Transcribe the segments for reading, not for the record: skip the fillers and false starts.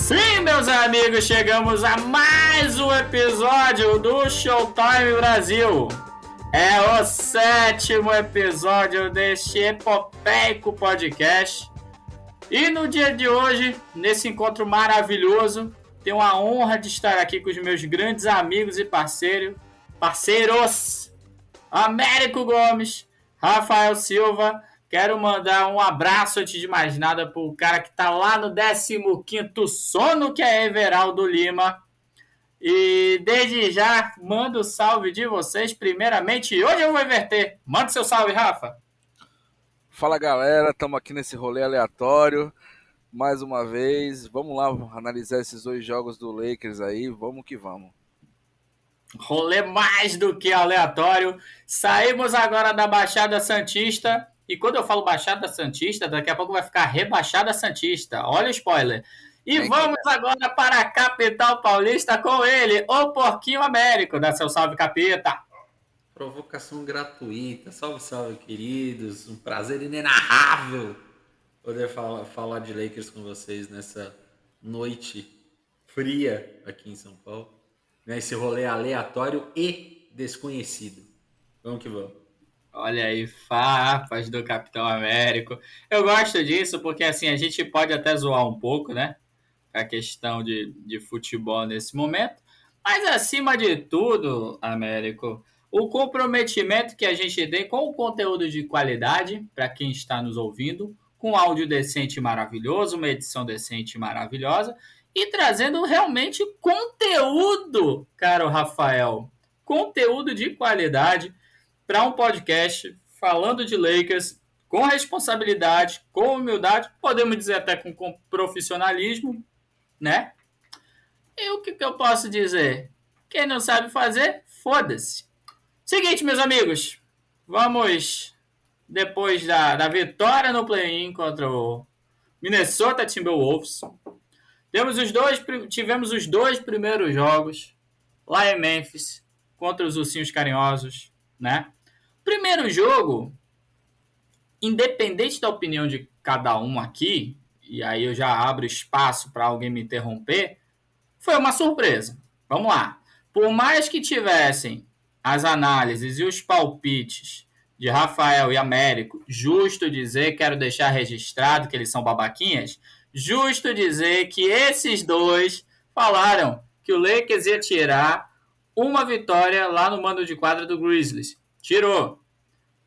Sim, meus amigos, chegamos a mais um episódio do Showtime Brasil. É o 7º episódio deste epopeico podcast. E no dia de hoje, nesse encontro maravilhoso, tenho a honra de estar aqui com os meus grandes amigos e parceiros, Américo Gomes, Rafael Silva. Quero mandar um abraço, antes de mais nada, pro cara que tá lá no 15º sono, que é Everaldo Lima. E desde já, mando o salve de vocês, primeiramente. E hoje eu vou inverter. Manda seu salve, Rafa. Fala, galera, estamos aqui nesse rolê aleatório, mais uma vez. Vamos lá analisar esses dois jogos do Lakers aí, vamos que vamos. Rolê mais do que aleatório. Saímos agora da Baixada Santista. E quando eu falo Baixada Santista, daqui a pouco vai ficar Rebaixada Santista. Olha o spoiler. E vamos agora para a capital paulista com ele, o Porquinho Américo. Dá seu salve, capeta. Provocação gratuita. Salve, salve, queridos. Um prazer inenarrável poder falar de Lakers com vocês nessa noite fria aqui em São Paulo. Nesse rolê aleatório e desconhecido. Vamos que vamos. Olha aí, farpas do Capitão Américo. Eu gosto disso porque assim a gente pode até zoar um pouco, né? A questão de futebol nesse momento. Mas acima de tudo, Américo, o comprometimento que a gente tem com o conteúdo de qualidade para quem está nos ouvindo, com áudio decente e maravilhoso, uma edição decente e maravilhosa, e trazendo realmente conteúdo, caro Rafael. Conteúdo de qualidade para um podcast falando de Lakers com responsabilidade, com humildade, podemos dizer até com profissionalismo, né? E o que eu posso dizer? Quem não sabe fazer, foda-se. Seguinte, meus amigos, vamos, depois da vitória no play-in contra o Minnesota Timberwolves, tivemos os dois primeiros jogos lá em Memphis contra os Ursinhos Carinhosos, né? Primeiro jogo, independente da opinião de cada um aqui, e aí eu já abro espaço para alguém me interromper, foi uma surpresa. Vamos lá. Por mais que tivessem as análises e os palpites de Rafael e Américo, justo dizer, quero deixar registrado que eles são babaquinhas, justo dizer que esses dois falaram que o Lakers ia tirar uma vitória lá no mando de quadra do Grizzlies. Tirou.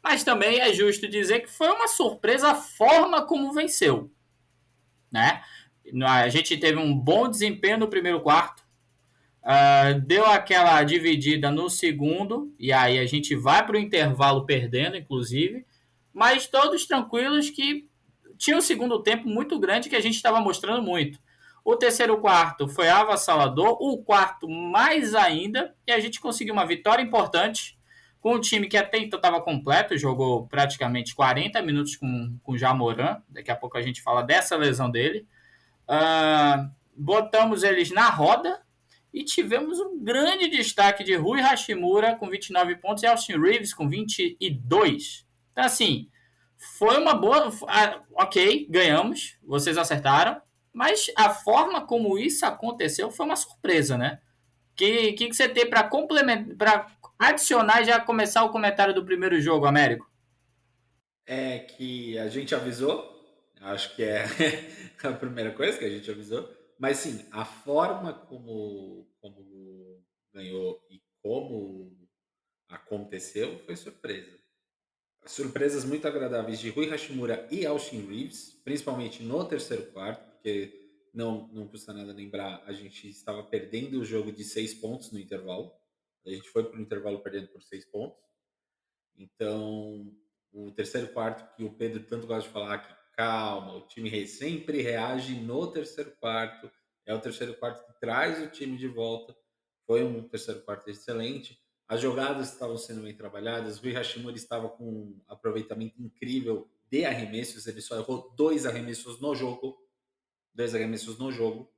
Mas também é justo dizer que foi uma surpresa a forma como venceu, né? A gente teve um bom desempenho no primeiro quarto, deu aquela dividida no segundo, e aí a gente vai para o intervalo perdendo, inclusive, mas todos tranquilos que tinha um segundo tempo muito grande que a gente estava mostrando muito. O terceiro quarto foi avassalador, o quarto mais ainda, e a gente conseguiu uma vitória importante com um time que até então estava completo, jogou praticamente 40 minutos com o Jamoran, daqui a pouco a gente fala dessa lesão dele. Botamos eles na roda e tivemos um grande destaque de Rui Hashimura com 29 pontos e Austin Reeves com 22. Então, assim, foi uma boa... Ok, ganhamos, vocês acertaram, mas a forma como isso aconteceu foi uma surpresa, né? O que você tem para complementar, para adicionar e já começar o comentário do primeiro jogo, Américo? É que a gente avisou, acho que é a primeira coisa que a gente avisou, mas sim, a forma como ganhou e como aconteceu foi surpresa. Surpresas muito agradáveis de Rui Hashimura e Austin Reeves, principalmente no terceiro quarto, porque não custa nada lembrar, a gente estava perdendo o jogo de 6 pontos no intervalo. A gente foi para o intervalo perdendo por 6 pontos. Então, o terceiro quarto, que o Pedro tanto gosta de falar, que calma, o time sempre reage no terceiro quarto, é o terceiro quarto que traz o time de volta. Foi um terceiro quarto excelente. As jogadas estavam sendo bem trabalhadas. O Rui Hashimura estava com um aproveitamento incrível de arremessos. Ele só errou 2 arremessos no jogo. 2 arremessos no jogo.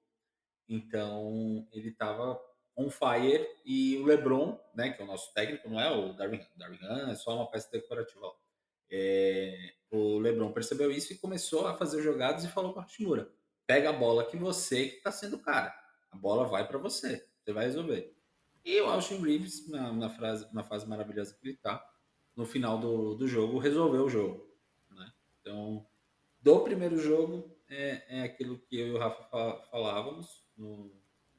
Então, ele estava on fire. E o LeBron, né, que é o nosso técnico, não é o Darvin Ham, é só uma peça decorativa. O LeBron percebeu isso e começou a fazer jogadas e falou para o Hashimura: pega a bola que você que está sendo o cara. A bola vai para você. Você vai resolver. E o Austin Reeves, na fase maravilhosa que ele está, no final do jogo, resolveu o jogo. Né? Então, do primeiro jogo, é aquilo que eu e o Rafa falávamos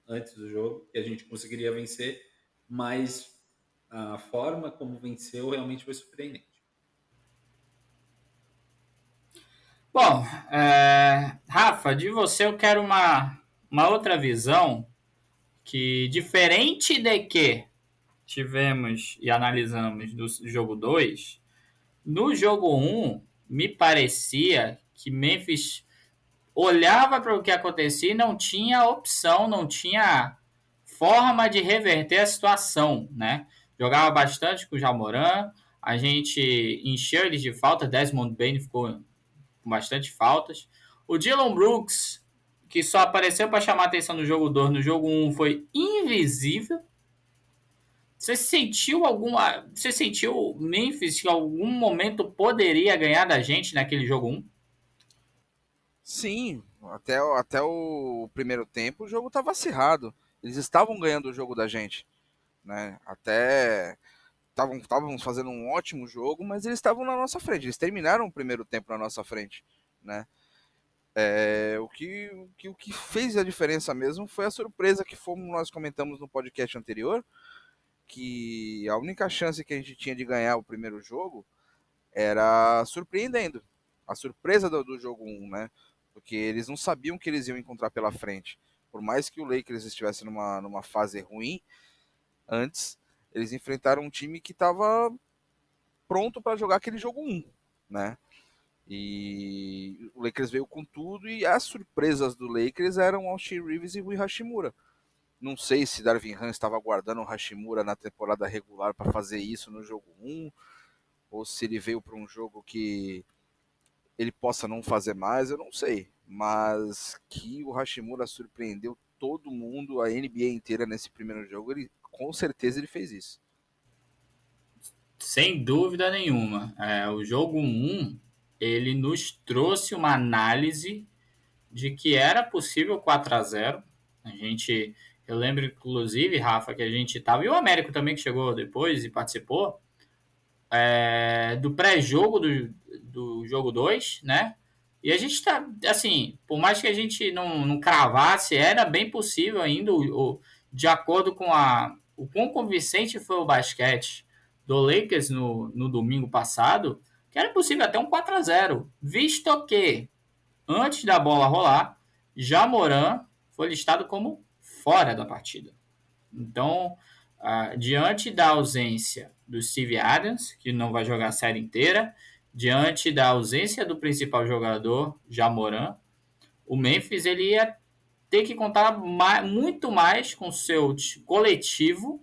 antes do jogo, que a gente conseguiria vencer, mas a forma como venceu realmente foi surpreendente. Bom, Rafa, de você eu quero uma outra visão que, diferente de que tivemos e analisamos do jogo 2, no jogo 1, me parecia que Memphis olhava para o que acontecia e não tinha opção, não tinha forma de reverter a situação, né? Jogava bastante com o Jamoran, a gente encheu eles de falta, Desmond Bane ficou com bastante faltas. O Dillon Brooks, que só apareceu para chamar atenção no jogo 2, no jogo 1 foi invisível. Você sentiu Memphis que em algum momento poderia ganhar da gente naquele jogo 1? Sim, até o primeiro tempo o jogo estava acirrado. Eles estavam ganhando o jogo da gente, né? Até estavam fazendo um ótimo jogo, mas eles estavam na nossa frente. Eles terminaram o primeiro tempo na nossa frente, né? O que fez a diferença mesmo foi a surpresa que nós comentamos no podcast anterior, que a única chance que a gente tinha de ganhar o primeiro jogo era surpreendendo. A surpresa do jogo 1, né? Porque eles não sabiam o que eles iam encontrar pela frente. Por mais que o Lakers estivesse numa fase ruim antes, eles enfrentaram um time que estava pronto para jogar aquele jogo 1, né? E o Lakers veio com tudo e as surpresas do Lakers eram Austin Reeves e Rui Hashimura. Não sei se Darvin Ham estava aguardando o Hashimura na temporada regular para fazer isso no jogo 1, ou se ele veio para um jogo que ele possa não fazer mais, eu não sei. Mas que o Hashimura surpreendeu todo mundo, a NBA inteira nesse primeiro jogo, com certeza ele fez isso. Sem dúvida nenhuma. O jogo 1, ele nos trouxe uma análise de que era possível 4-0. Eu lembro, inclusive, Rafa, que a gente estava, e o Américo também, que chegou depois e participou, do pré-jogo do jogo 2, né? E a gente está, assim, por mais que a gente não cravasse, era bem possível ainda, de acordo com o quão convincente foi o basquete do Lakers no domingo passado, que era possível até um 4-0, visto que, antes da bola rolar, Jamoran foi listado como fora da partida. Então, diante da ausência do Steve Adams, que não vai jogar a série inteira, diante da ausência do principal jogador, Jamoran, o Memphis ele ia ter que contar muito mais com o seu coletivo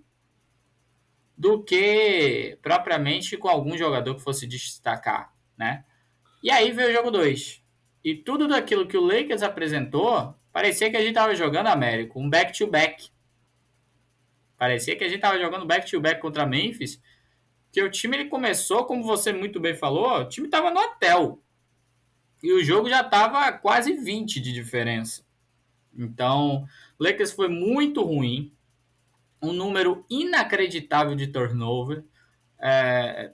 do que propriamente com algum jogador que fosse destacar, né? E aí veio o jogo 2. E tudo daquilo que o Lakers apresentou, parecia que a gente estava jogando Américo, um back-to-back. Parecia que a gente estava jogando back-to-back contra Memphis, que o time ele começou, como você muito bem falou, o time estava no hotel. E o jogo já estava quase 20 de diferença. Então, o Lakers foi muito ruim, um número inacreditável de turnover,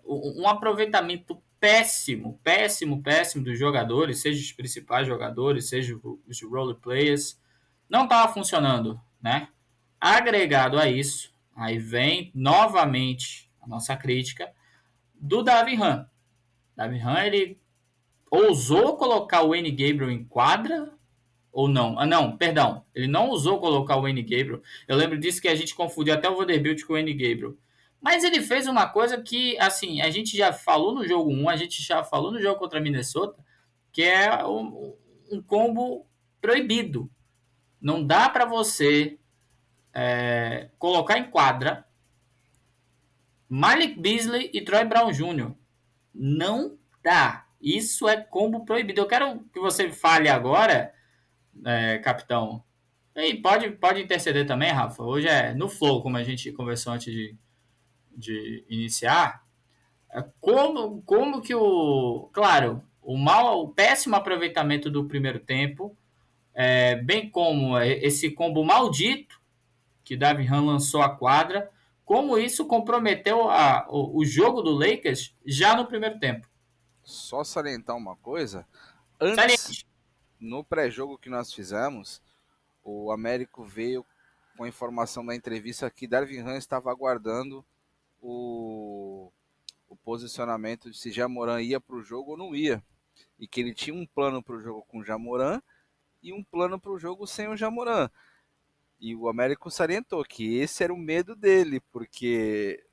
um aproveitamento péssimo dos jogadores, seja os principais jogadores, seja os role players, não estava funcionando, né? Agregado a isso, aí vem novamente a nossa crítica do Darvin Ham. Darvin Ham, ele ousou colocar o Wayne Gabriel em quadra ou não? Não, perdão. Ele não ousou colocar o Wayne Gabriel. Eu lembro disso que a gente confundiu até o Vanderbilt com o Wayne Gabriel. Mas ele fez uma coisa que, assim, a gente já falou no jogo 1, a gente já falou no jogo contra Minnesota, que é um combo proibido. Não dá para você colocar em quadra Malik Beasley e Troy Brown Jr. Não dá. Isso é combo proibido. Eu quero que você fale agora, capitão. E pode interceder também, Rafa. Hoje é no flow, como a gente conversou antes de iniciar. Como que claro, o péssimo aproveitamento do primeiro tempo, bem como esse combo maldito que Darvin Ham lançou à quadra, como isso comprometeu o jogo do Lakers já no primeiro tempo. Só salientar uma coisa, antes, Saliente. no pré-jogo que nós fizemos, o Américo veio com a informação da entrevista que Darvin Ham estava aguardando o posicionamento de se Jamoran ia para o jogo ou não ia. E que ele tinha um plano para o jogo com o Jamoran e um plano para o jogo sem o Jamoran. E o Américo salientou que esse era o medo dele, porque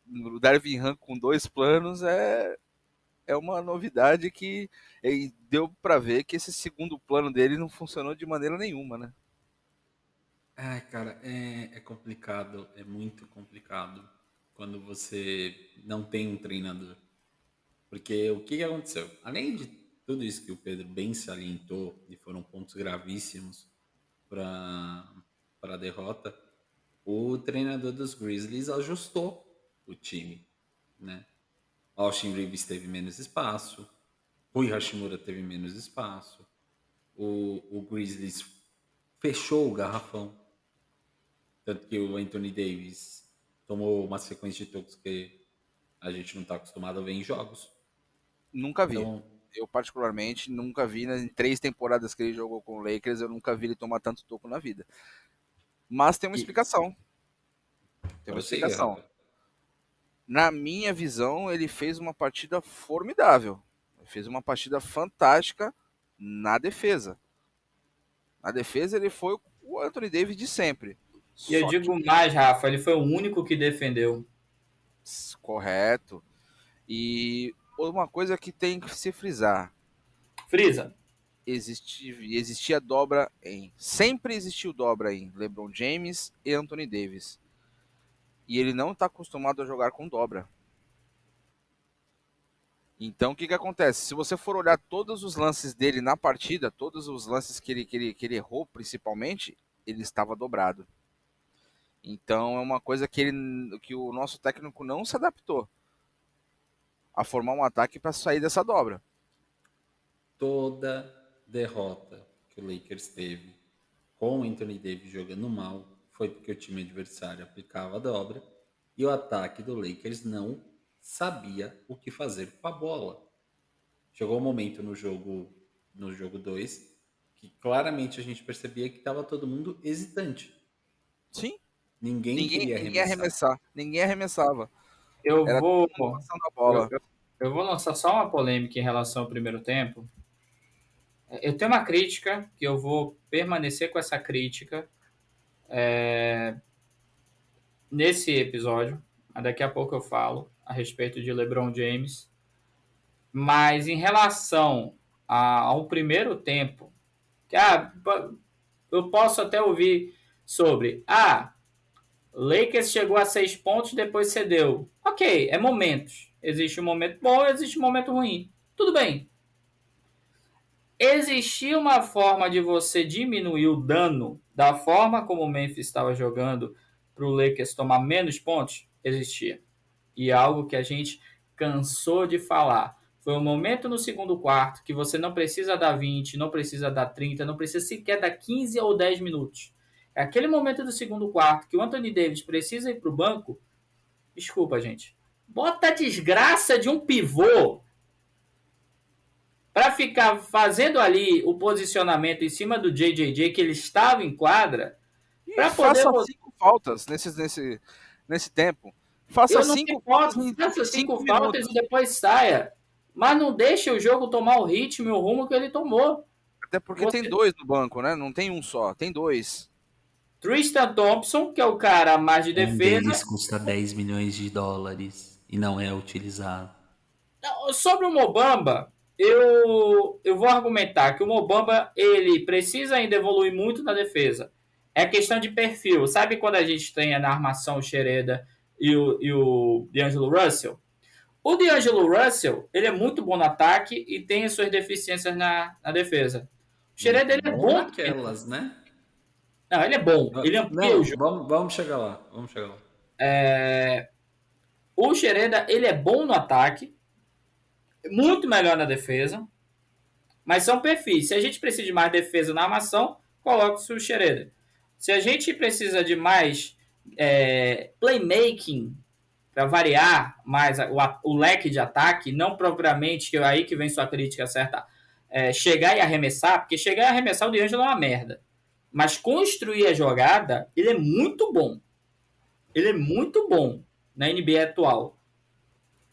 o Darvin Ham com 2 planos é uma novidade que deu para ver que esse segundo plano dele não funcionou de maneira nenhuma, né? Ai, cara, é complicado, é muito complicado quando você não tem um treinador. Porque o que aconteceu? Além de tudo isso que o Pedro bem salientou, e foram pontos gravíssimos para a derrota, o treinador dos Grizzlies ajustou o time, né? Austin Reeves teve menos espaço, Rui Hashimura teve menos espaço, o Grizzlies fechou o garrafão, tanto que o Anthony Davis tomou uma sequência de tocos que a gente não está acostumado a ver em jogos. Nunca vi. Então, Eu, particularmente, nunca vi. Em 3 temporadas que ele jogou com o Lakers, eu nunca vi ele tomar tanto toco na vida. Mas tem uma explicação. Tem uma explicação. Na minha visão, ele fez uma partida formidável. Ele fez uma partida fantástica na defesa. Na defesa, ele foi o Anthony Davis de sempre. E eu digo mais, Rafa, ele foi o único que defendeu. Correto. E uma coisa que tem que se frisar. Frisa. Existia dobra em... Sempre existiu dobra em LeBron James e Anthony Davis. E ele não está acostumado a jogar com dobra. Então, o que acontece? Se você for olhar todos os lances dele na partida, todos os lances que ele errou, principalmente, ele estava dobrado. Então, é uma coisa que o nosso técnico não se adaptou a formar um ataque para sair dessa dobra. Toda derrota que o Lakers teve com o Anthony Davis jogando mal foi porque o time adversário aplicava a dobra e o ataque do Lakers não sabia o que fazer com a bola. Chegou um momento no jogo 2 que claramente a gente percebia que estava todo mundo hesitante. Sim. Ninguém queria arremessar. Ninguém arremessava. Eu Era vou da bola. Eu vou lançar só uma polêmica em relação ao primeiro tempo. Eu tenho uma crítica, que eu vou permanecer com essa crítica nesse episódio. Daqui a pouco eu falo a respeito de LeBron James. Mas em relação ao primeiro tempo, que eu posso até ouvir sobre Lakers chegou a 6 pontos, depois cedeu. Ok, é momentos. Existe um momento bom, existe um momento ruim. Tudo bem. Existia uma forma de você diminuir o dano da forma como o Memphis estava jogando para o Lakers tomar menos pontos? Existia. E algo que a gente cansou de falar. Foi um momento no segundo quarto que você não precisa dar 20, não precisa dar 30, não precisa sequer dar 15 ou 10 minutos. É aquele momento do segundo quarto que o Anthony Davis precisa ir para o banco. Desculpa, gente. Bota a desgraça de um pivô para ficar fazendo ali o posicionamento em cima do JJJ que ele estava em quadra. Para poder... Faça 5 faltas nesse tempo. Faça 5 faltas faça 5 faltas e depois saia. Mas não deixe o jogo tomar o ritmo e o rumo que ele tomou. Até porque tem 2 no banco, né? Não tem um só, tem 2. Tristan Thompson, que é o cara mais de defesa. Deles custa 10 milhões de dólares e não é utilizado. Sobre o Mobamba, eu vou argumentar que o Mobamba ele precisa ainda evoluir muito na defesa. É questão de perfil. Sabe quando a gente tem na armação o Xereda e o D'Angelo Russell? O D'Angelo Russell, ele é muito bom no ataque e tem as suas deficiências na defesa. O Xereda, ele é bom naquelas, né? Não, ele é bom. Ele amplia o jogo. Vamos chegar lá. O Xereda, ele é bom no ataque, muito melhor na defesa, Mas são perfis. Se a gente precisa de mais defesa na armação, coloca o Schroeder. Se a gente precisa de mais playmaking, para variar mais o leque de ataque, não propriamente, que é aí que vem sua crítica certa, chegar e arremessar, porque chegar e arremessar o D'Angelo é uma merda. Mas construir a jogada, ele é muito bom. Ele é muito bom na NBA atual.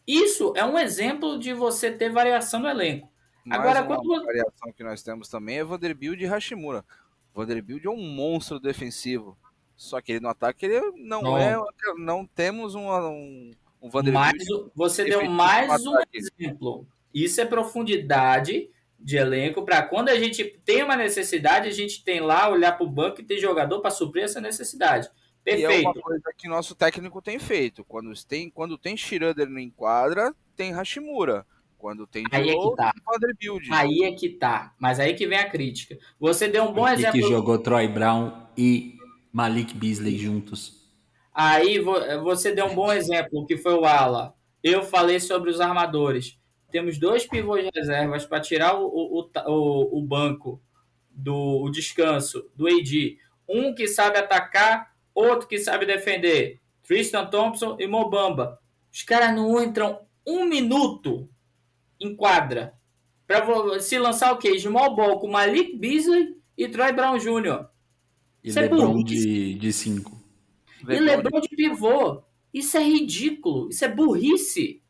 Isso é um exemplo de você ter variação no elenco. Mais Agora, uma quando variação que nós temos também é Vanderbilt e Hashimura. Vanderbilt é um monstro defensivo. Só que ele no ataque ele não é. não, Não temos um mais, Vanderbilt você deu efetivo no mais um ataque. exemplo. Isso é profundidade de elenco para quando a gente tem uma necessidade, a gente tem lá olhar para o banco e ter jogador para suprir essa necessidade. E é uma Perfeito. coisa que nosso técnico tem feito. Quando tem Schroeder no enquadra, tem Hashimura. Quando tem Aí é que Dilow, tá. tem Vanderbilt. Aí é que tá. Mas aí que vem a crítica. Você deu um bom Por que exemplo. jogou Troy Brown e Malik Beasley juntos? Aí você deu um bom exemplo, que foi o Ala. Eu falei sobre os armadores. Temos 2 pivôs de reservas para tirar o banco do descanso do AD. Um que sabe atacar, outro que sabe defender. Tristan Thompson e Mobamba. Os caras não entram 1 minuto em quadra para se lançar o quê? Small ball com Malik Beasley e Troy Brown Jr. E Isso é LeBron burrice. de 5. E LeBron de pivô. Isso é ridículo. Isso é burrice.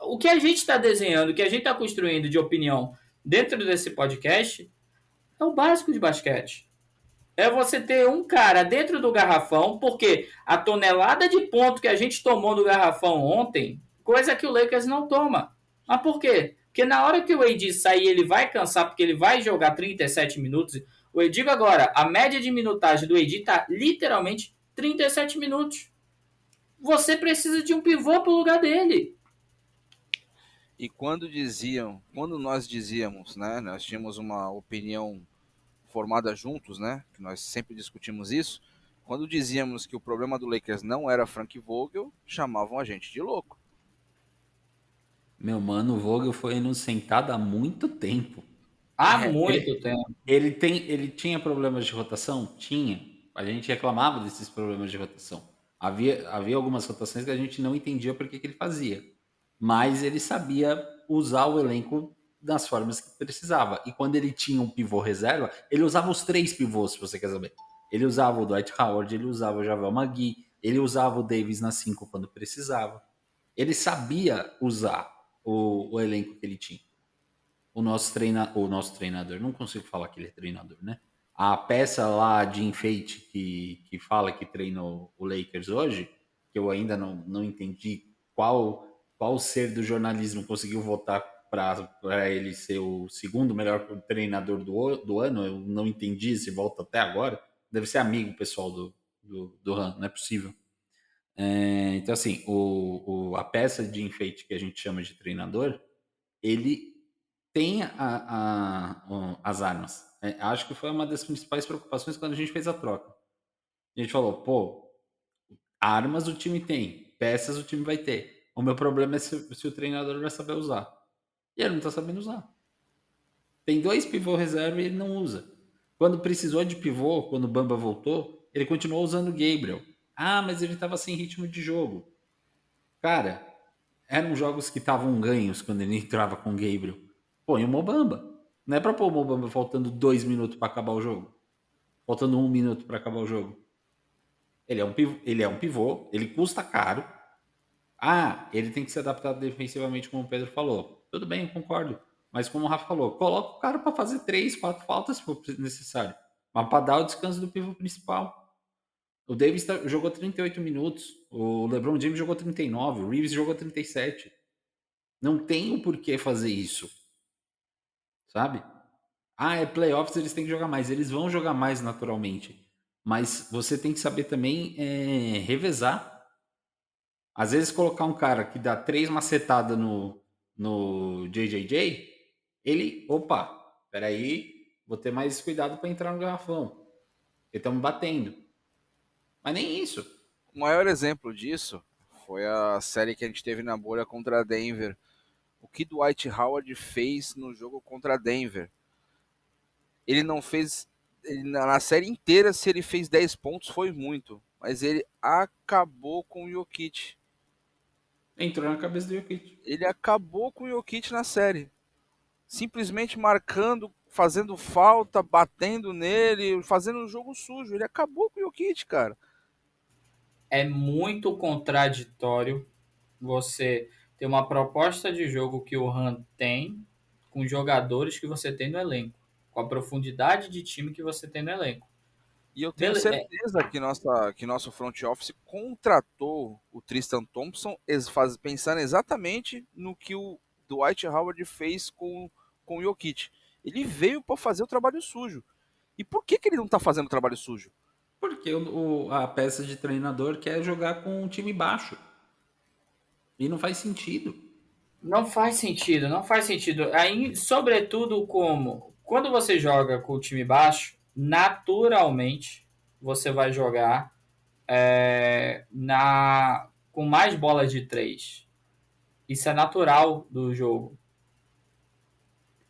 O que a gente está desenhando, o que a gente está construindo de opinião dentro desse podcast é o básico de basquete. É você ter um cara dentro do garrafão, porque a tonelada de ponto que a gente tomou do garrafão ontem, coisa que o Lakers não toma. Mas por quê? Porque na hora que o AD sair, ele vai cansar, porque ele vai jogar 37 minutos. Eu digo agora, a média de minutagem do AD está literalmente 37 minutos. Você precisa de um pivô para o lugar dele. E quando nós dizíamos, né, nós tínhamos uma opinião formada juntos, né, que nós sempre discutimos isso, quando dizíamos que o problema do Lakers não era Frank Vogel, chamavam a gente de louco. Meu mano, o Vogel foi inocentado há muito tempo. Há muito tempo. Ele tinha problemas de rotação? Tinha. A gente reclamava desses problemas de rotação. Havia algumas rotações que a gente não entendia por que ele fazia. Mas ele sabia usar o elenco das formas que precisava. E quando ele tinha um pivô reserva, ele usava os 3 pivôs, se você quer saber. Ele usava o Dwight Howard, ele usava o Javel McGee, ele usava o Davis na 5 quando precisava. Ele sabia usar o elenco que ele tinha. O nosso treinador, não consigo falar que ele é treinador, né? A peça lá de enfeite que fala que treina o Lakers hoje, que eu ainda não entendi qual ser do jornalismo conseguiu votar para ele ser o segundo melhor treinador do ano. Eu não entendi esse voto até agora. Deve ser amigo pessoal do Han, não é possível. Então, assim, a peça de enfeite que a gente chama de treinador, ele tem as armas. Acho que foi uma das principais preocupações quando a gente fez a troca. A gente falou, pô, armas o time tem, peças o time vai ter. O meu problema é se o treinador vai saber usar. E ele não está sabendo usar. Tem 2 pivô reserva e ele não usa. Quando precisou de pivô, quando o Bamba voltou, ele continuou usando o Gabriel. Ah, mas ele estava sem ritmo de jogo. Cara, eram jogos que estavam ganhos quando ele entrava com o Gabriel. Põe o Mobamba. Não é pra pôr o Mobamba faltando 2 minutos para acabar o jogo. Faltando 1 minuto para acabar o jogo. Ele é um pivô, ele custa caro. Ah, ele tem que se adaptar defensivamente, como o Pedro falou. Tudo bem, eu concordo. Mas como o Rafa falou, coloca o cara para fazer 3, 4 faltas se for necessário. Mas para dar o descanso do pivô principal. O Davis jogou 38 minutos. O LeBron James jogou 39. O Reeves jogou 37. Não tem o porquê fazer isso. Sabe? Ah, é playoffs, eles têm que jogar mais. Eles vão jogar mais naturalmente. Mas você tem que saber também revezar. Às vezes colocar um cara que dá 3 macetadas no JJJ, ele, opa, peraí, vou ter mais cuidado para entrar no garrafão. Eles estão me batendo. Mas nem isso. O maior exemplo disso foi a série que a gente teve na bolha contra a Denver, o que Dwight Howard fez no jogo contra Denver. Ele não fez... na série inteira, se ele fez 10 pontos, foi muito. Mas ele acabou com o Jokic. Entrou na cabeça do Jokic. Ele acabou com o Jokic na série. Simplesmente marcando, fazendo falta, batendo nele, fazendo um jogo sujo. Ele acabou com o Jokic, cara. É muito contraditório você ter uma proposta de jogo que o Han tem com jogadores que você tem no elenco, com a profundidade de time que você tem no elenco. E eu tenho certeza que nosso front office contratou o Tristan Thompson pensando exatamente no que o Dwight Howard fez com o Jokic. Ele veio para fazer o trabalho sujo. E por que ele não tá fazendo o trabalho sujo? Porque a peça de treinador quer jogar com um time baixo. E não faz sentido. Não faz sentido, não faz sentido. Aí, sobretudo, quando você joga com o time baixo, naturalmente você vai jogar com mais bolas de 3. Isso é natural do jogo.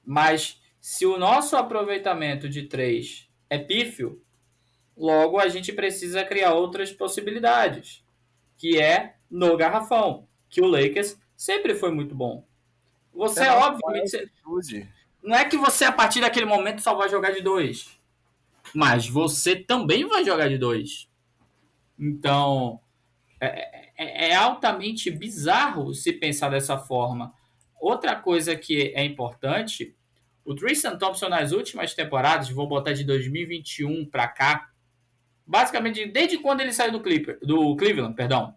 Mas se o nosso aproveitamento de 3 é pífio, logo a gente precisa criar outras possibilidades, que é no garrafão, que o Lakers sempre foi muito bom. Você, obviamente, não é que você, a partir daquele momento, só vai jogar de 2. Mas você também vai jogar de 2. Então, é altamente bizarro se pensar dessa forma. Outra coisa que é importante, o Tristan Thompson nas últimas temporadas, vou botar de 2021 para cá, basicamente desde quando ele saiu do Cleveland, perdão.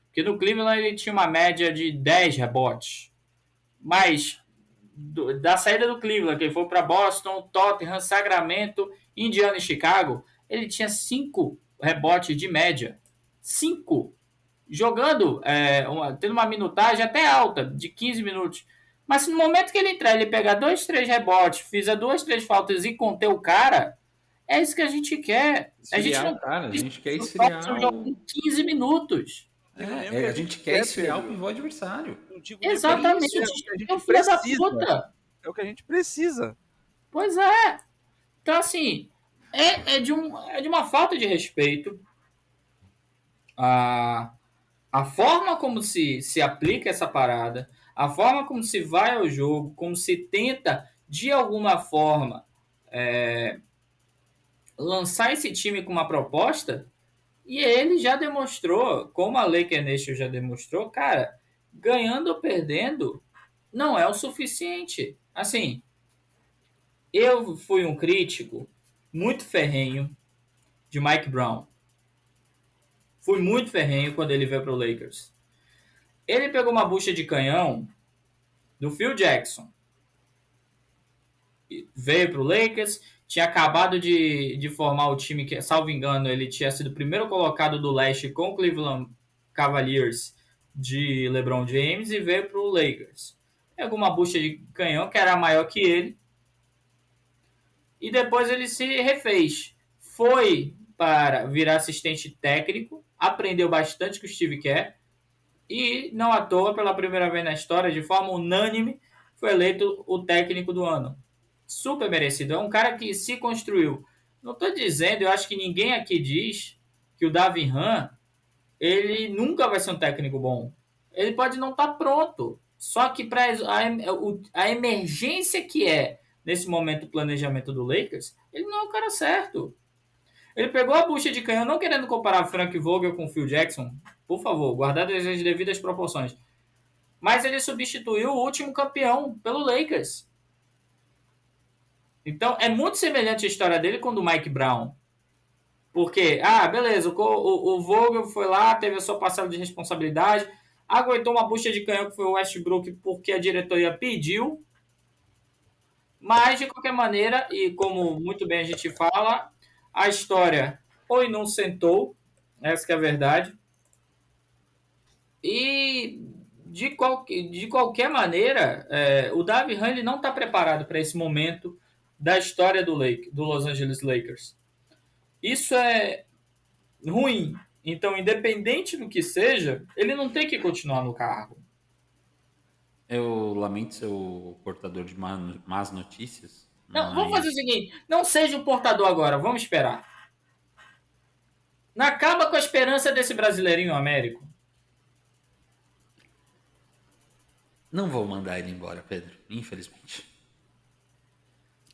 Porque no Cleveland ele tinha uma média de 10 rebotes. Mas da saída do Cleveland, que ele foi para Boston, Tottenham, Sacramento, Indiana e Chicago, ele tinha 5 rebotes de média. 5. Jogando, tendo uma minutagem até alta, de 15 minutos. Mas se no momento que ele entrar, ele pegar 2, 3 rebotes, fizer 2, 3 faltas e conter o cara, é isso que a gente quer. A gente quer esfriar o jogo em 15 minutos. A gente quer esfriar o pivô adversário. Exatamente. É o filho da puta. É o que a gente precisa. Pois é. Então, assim, é de uma falta de respeito. A forma como se aplica essa parada, a forma como se vai ao jogo, como se tenta, de alguma forma, lançar esse time com uma proposta, e ele já demonstrou, como a Lakers Nation já demonstrou, cara, ganhando ou perdendo, não é o suficiente. Assim, eu fui um crítico muito ferrenho de Mike Brown. Fui muito ferrenho quando ele veio para o Lakers. Ele pegou uma bucha de canhão do Phil Jackson. Veio para o Lakers, tinha acabado de formar o time que, salvo engano, ele tinha sido o primeiro colocado do leste com o Cleveland Cavaliers de LeBron James e veio para o Lakers. Pegou uma bucha de canhão que era maior que ele. E depois ele se refez. Foi para virar assistente técnico, aprendeu bastante com o Steve Kerr e, não à toa, pela primeira vez na história, de forma unânime, foi eleito o técnico do ano. Super merecido. É um cara que se construiu. Não estou dizendo, eu acho que ninguém aqui diz que o Darvin Ham, ele nunca vai ser um técnico bom. Ele pode não estar pronto. Só que para a emergência que é nesse momento o planejamento do Lakers, ele não é o cara certo. Ele pegou a bucha de canhão, não querendo comparar Frank Vogel com Phil Jackson, por favor, guardadas as devidas proporções. Mas ele substituiu o último campeão pelo Lakers. Então, é muito semelhante a história dele com a do Mike Brown. Porque, beleza, o Vogel foi lá, teve a sua parcela de responsabilidade, aguentou uma bucha de canhão que foi o Westbrook porque a diretoria pediu. Mas, de qualquer maneira, e como muito bem a gente fala, a história ou não sentou, essa que é a verdade. E, de qualquer maneira, o Darvin Ham ele não está preparado para esse momento da história do Los Angeles Lakers. Isso é ruim. Então, independente do que seja, ele não tem que continuar no cargo. Eu lamento ser o portador de más notícias, Não, vamos fazer o mas seguinte: não seja o portador agora, vamos esperar. Não acaba com a esperança desse brasileirinho Américo. não vou mandar ele embora, Pedro, infelizmente.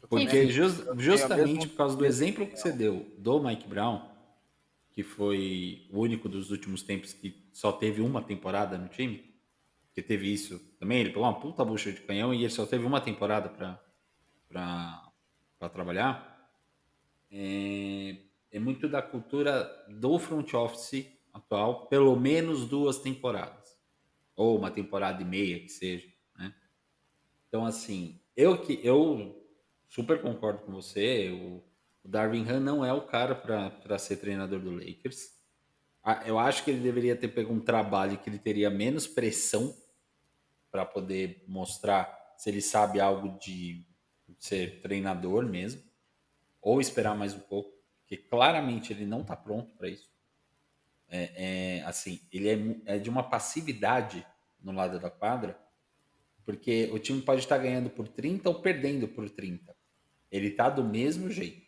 Eu Porque também justamente por causa do mesma exemplo que você deu do Mike Brown, que foi o único dos últimos tempos que só teve uma temporada no time, que teve isso também, ele pegou uma puta bucha de canhão e ele só teve uma temporada para trabalhar, é muito da cultura do front office atual, pelo menos 2 temporadas, ou uma temporada e meia que seja, né? Então, assim, eu super concordo com você. O Darvin Ham não é o cara para ser treinador do Lakers. Eu acho que ele deveria ter pego um trabalho que ele teria menos pressão para poder mostrar se ele sabe algo de ser treinador mesmo, ou esperar mais um pouco, porque claramente ele não está pronto para isso. Assim, ele é de uma passividade no lado da quadra, porque o time pode estar ganhando por 30 ou perdendo por 30. Ele tá do mesmo jeito.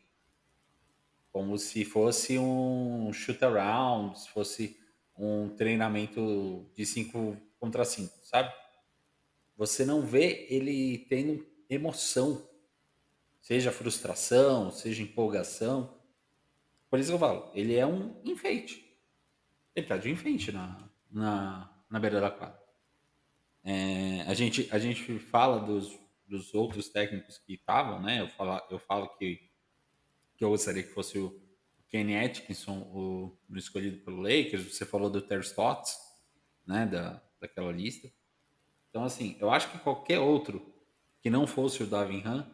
Como se fosse um shoot-around, se fosse um treinamento de 5 contra 5, sabe? Você não vê ele tendo emoção, seja frustração, seja empolgação. Por isso que eu falo, ele é um enfeite. Ele tá de enfeite na beira da quadra. A gente fala dos outros técnicos que estavam, né? Eu falo que eu gostaria que fosse o Kenny Atkinson o escolhido pelo Lakers. Você falou do Terry Stotts, né? Daquela lista. Então, assim, eu acho que qualquer outro que não fosse o Darvin Ham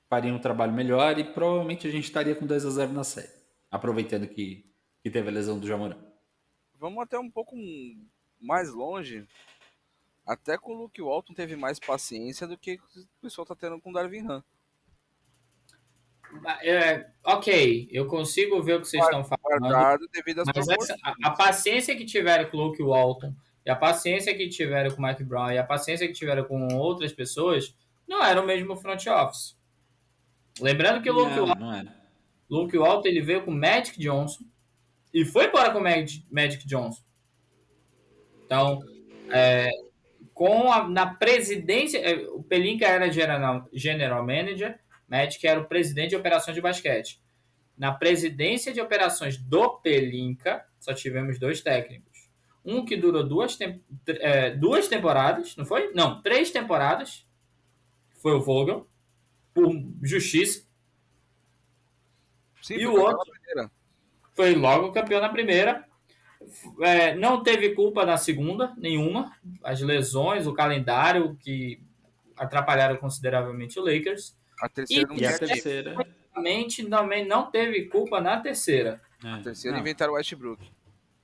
faria um trabalho melhor e provavelmente a gente estaria com 2-0 na série, aproveitando que teve a lesão do Jamoran. Vamos até um pouco mais longe. Até com o Luke Walton teve mais paciência do que o pessoal tá tendo com o Darvin Ham. Ok, eu consigo ver o que vocês estão falando, Guardado devido às mas proporções. a paciência que tiveram com o Luke Walton, e a paciência que tiveram com o Mike Brown, e a paciência que tiveram com outras pessoas, não era o mesmo front office. Lembrando que o Não é. Luke Walton ele veio com o Magic Johnson e foi embora com o Magic Johnson. Então, na presidência, o Pelinka era general manager, Magic era o presidente de operações de basquete. Na presidência de operações do Pelinka, só tivemos 2 técnicos. Um que durou 2 temporadas, não foi? Não, 3 temporadas. Foi o Vogel, por justiça. Sim, E o outro foi logo campeão na primeira. Não teve culpa na segunda, nenhuma. As lesões, o calendário que atrapalharam consideravelmente o Lakers. A terceira não E a tinha time. terceira. Também não teve culpa na terceira. A terceira inventaram o Westbrook.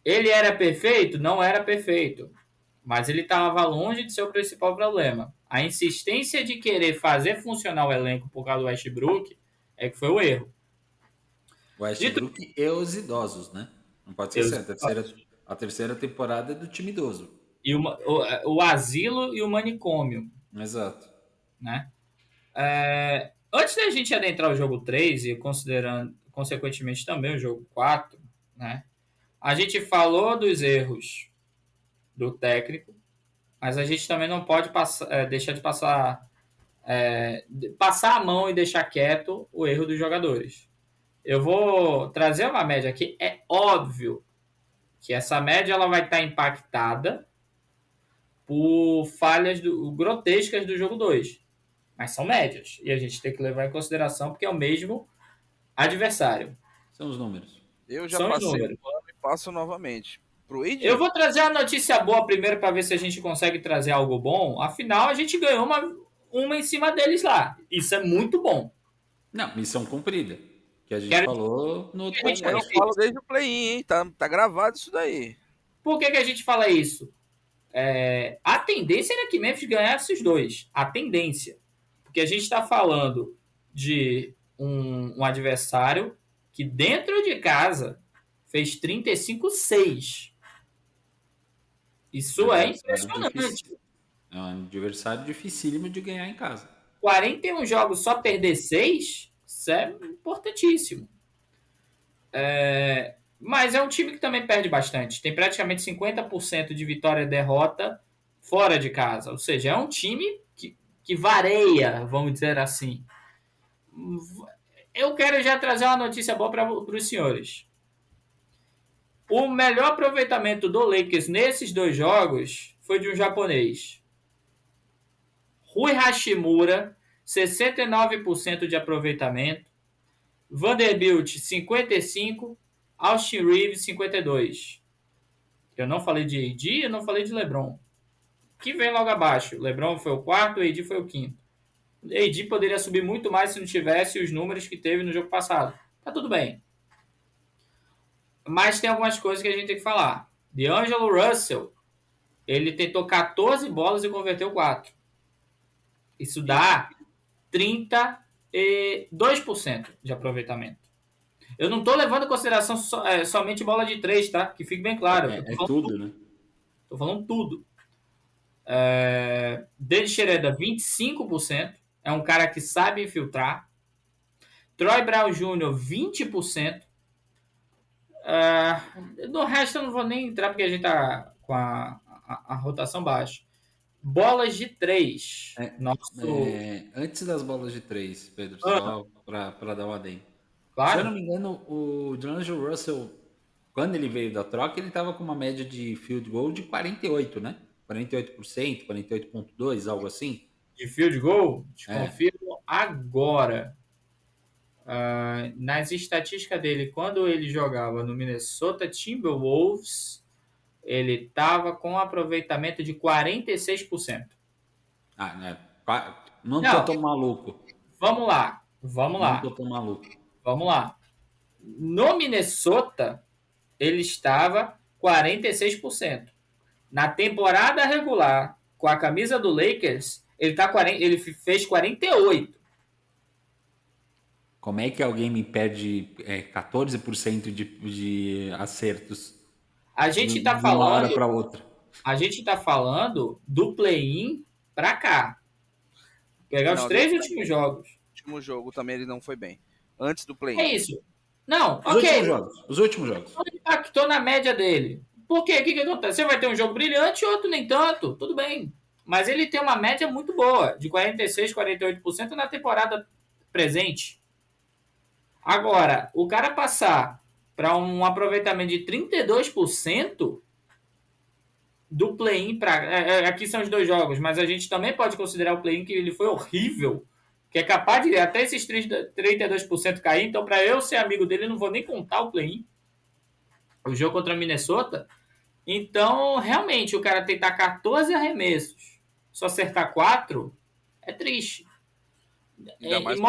Ele era perfeito? Não era perfeito. Mas ele estava longe de ser o principal problema. A insistência de querer fazer funcionar o elenco por causa do Westbrook é que foi o erro. O Westbrook e os idosos, né? Não pode ser a terceira temporada é do time idoso. E o asilo e o manicômio. Exato. Né? Antes da gente adentrar o jogo 3 e considerando, consequentemente, também o jogo 4, né? A gente falou dos erros do técnico, mas a gente também não pode deixar de passar a mão e deixar quieto o erro dos jogadores. Eu vou trazer uma média aqui. É óbvio que essa média ela vai estar impactada por falhas grotescas do jogo 2. Mas são médias. E a gente tem que levar em consideração porque é o mesmo adversário. São os números. Eu já passei o ano e passo novamente. Eu vou trazer uma notícia boa primeiro para ver se a gente consegue trazer algo bom. Afinal, a gente ganhou uma em cima deles lá. Isso é muito bom. Não, missão cumprida. Que a gente falou no outro podcast. Eu falo desde o play-in, hein? Tá gravado isso daí. Por que a gente fala isso? A tendência era que Memphis ganhasse os 2. A tendência. Porque a gente está falando de um adversário que dentro de casa fez 35-6. Isso é impressionante. É um adversário dificílimo de ganhar em casa. 41 jogos, só perder 6, isso é importantíssimo. Mas é um time que também perde bastante. Tem praticamente 50% de vitória e derrota fora de casa. Ou seja, é um time que varia, vamos dizer assim. Eu quero já trazer uma notícia boa para os senhores. O melhor aproveitamento do Lakers nesses 2 jogos foi de um japonês. Rui Hashimura, 69% de aproveitamento. Vanderbilt, 55%. Austin Reeves, 52%. Eu não falei de AD, eu não falei de LeBron. Que vem logo abaixo. LeBron foi o 4º, AD foi o 5º. AD poderia subir muito mais se não tivesse os números que teve no jogo passado. Tá tudo bem. Mas tem algumas coisas que a gente tem que falar. D'Angelo Russell, ele tentou 14 bolas e converteu 4. Isso dá 32% de aproveitamento. Eu não estou levando em consideração somente bola de 3, tá? Que fique bem claro. É tudo, né? Tô falando tudo. Dennis Schroeder, 25%. É um cara que sabe infiltrar. Troy Brown Jr., 20%. No resto eu não vou nem entrar porque a gente tá com a rotação baixa. Bolas de 3. Antes das bolas de 3, Pedro, só para dar um adendo. Claro. Se eu não me engano, o D'Angelo Russell, quando ele veio da troca, ele estava com uma média de field goal de 48, né? 48%, 48,2%, algo assim. De field goal? Te confirmo agora. Nas estatísticas dele, quando ele jogava no Minnesota Timberwolves, ele estava com um aproveitamento de 46%. Não tô tão maluco. Vamos lá. Não tô tão maluco. Vamos lá. No Minnesota, ele estava 46%. Na temporada regular, com a camisa do Lakers, ele fez 48%. Como é que alguém me perde 14% de acertos A gente tá de uma falando hora para outra? A gente tá falando do play-in para cá. Pegar os 3 últimos jogos. O último jogo também ele não foi bem. Antes do play-in. É isso. Não, Os últimos jogos. Não impactou na média dele. Por quê? O que acontece? Você vai ter um jogo brilhante e outro nem tanto. Tudo bem. Mas ele tem uma média muito boa, de 46%, 48% na temporada presente. Agora, o cara passar para um aproveitamento de 32% do play-in para... Aqui são os 2 jogos, mas a gente também pode considerar o play-in que ele foi horrível, que é capaz de até esses 32% cair. Então, para eu ser amigo dele, eu não vou nem contar o play-in. O jogo contra a Minnesota. Então, realmente, o cara tentar 14 arremessos, só acertar 4, é triste. Ainda mais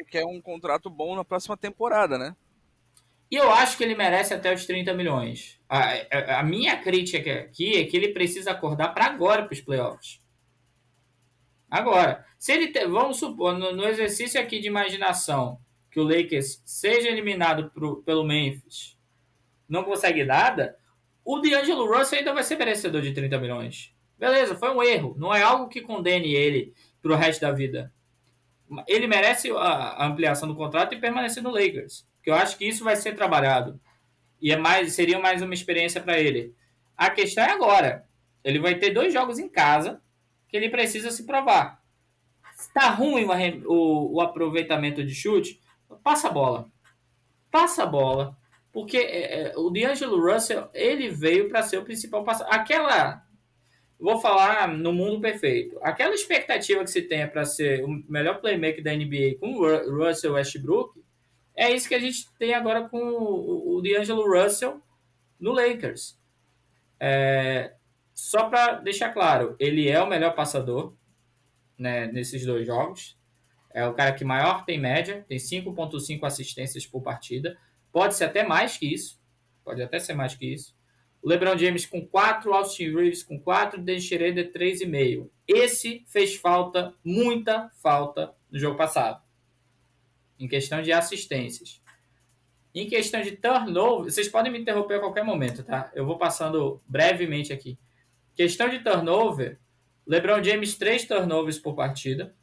que é um contrato bom na próxima temporada, né? E eu acho que ele merece até os 30 milhões. A minha crítica aqui é que ele precisa acordar para agora, para os playoffs. Agora, se ele vamos supor, no exercício aqui de imaginação, que o Lakers seja eliminado pelo Memphis, não consegue nada, o D'Angelo Russell ainda vai ser merecedor de 30 milhões. Beleza, foi um erro. Não é algo que condene ele para o resto da vida. Ele merece a ampliação do contrato e permanecer no Lakers. Porque eu acho que isso vai ser trabalhado. E seria mais uma experiência para ele. A questão é agora. Ele vai ter 2 jogos em casa que ele precisa se provar. Se tá ruim o aproveitamento de chute, passa a bola. Passa a bola. Porque o D'Angelo Russell, ele veio para ser o principal passador. Vou falar no mundo perfeito. Aquela expectativa que se tem para ser o melhor playmaker da NBA com o Russell Westbrook, é isso que a gente tem agora com o D'Angelo Russell no Lakers. Só para deixar claro, ele é o melhor passador, né, nesses 2 jogos. É o cara que maior tem média, tem 5,5 assistências por partida. Pode ser até mais que isso. Pode até ser mais que isso. O LeBron James com 4, Austin Reeves com 4, Dennis Schroeder 3,5. Esse fez falta, muita falta no jogo passado. Em questão de assistências. Em questão de turnover, vocês podem me interromper a qualquer momento, tá? Eu vou passando brevemente aqui. Questão de turnover, LeBron James, 3 turnovers por partida.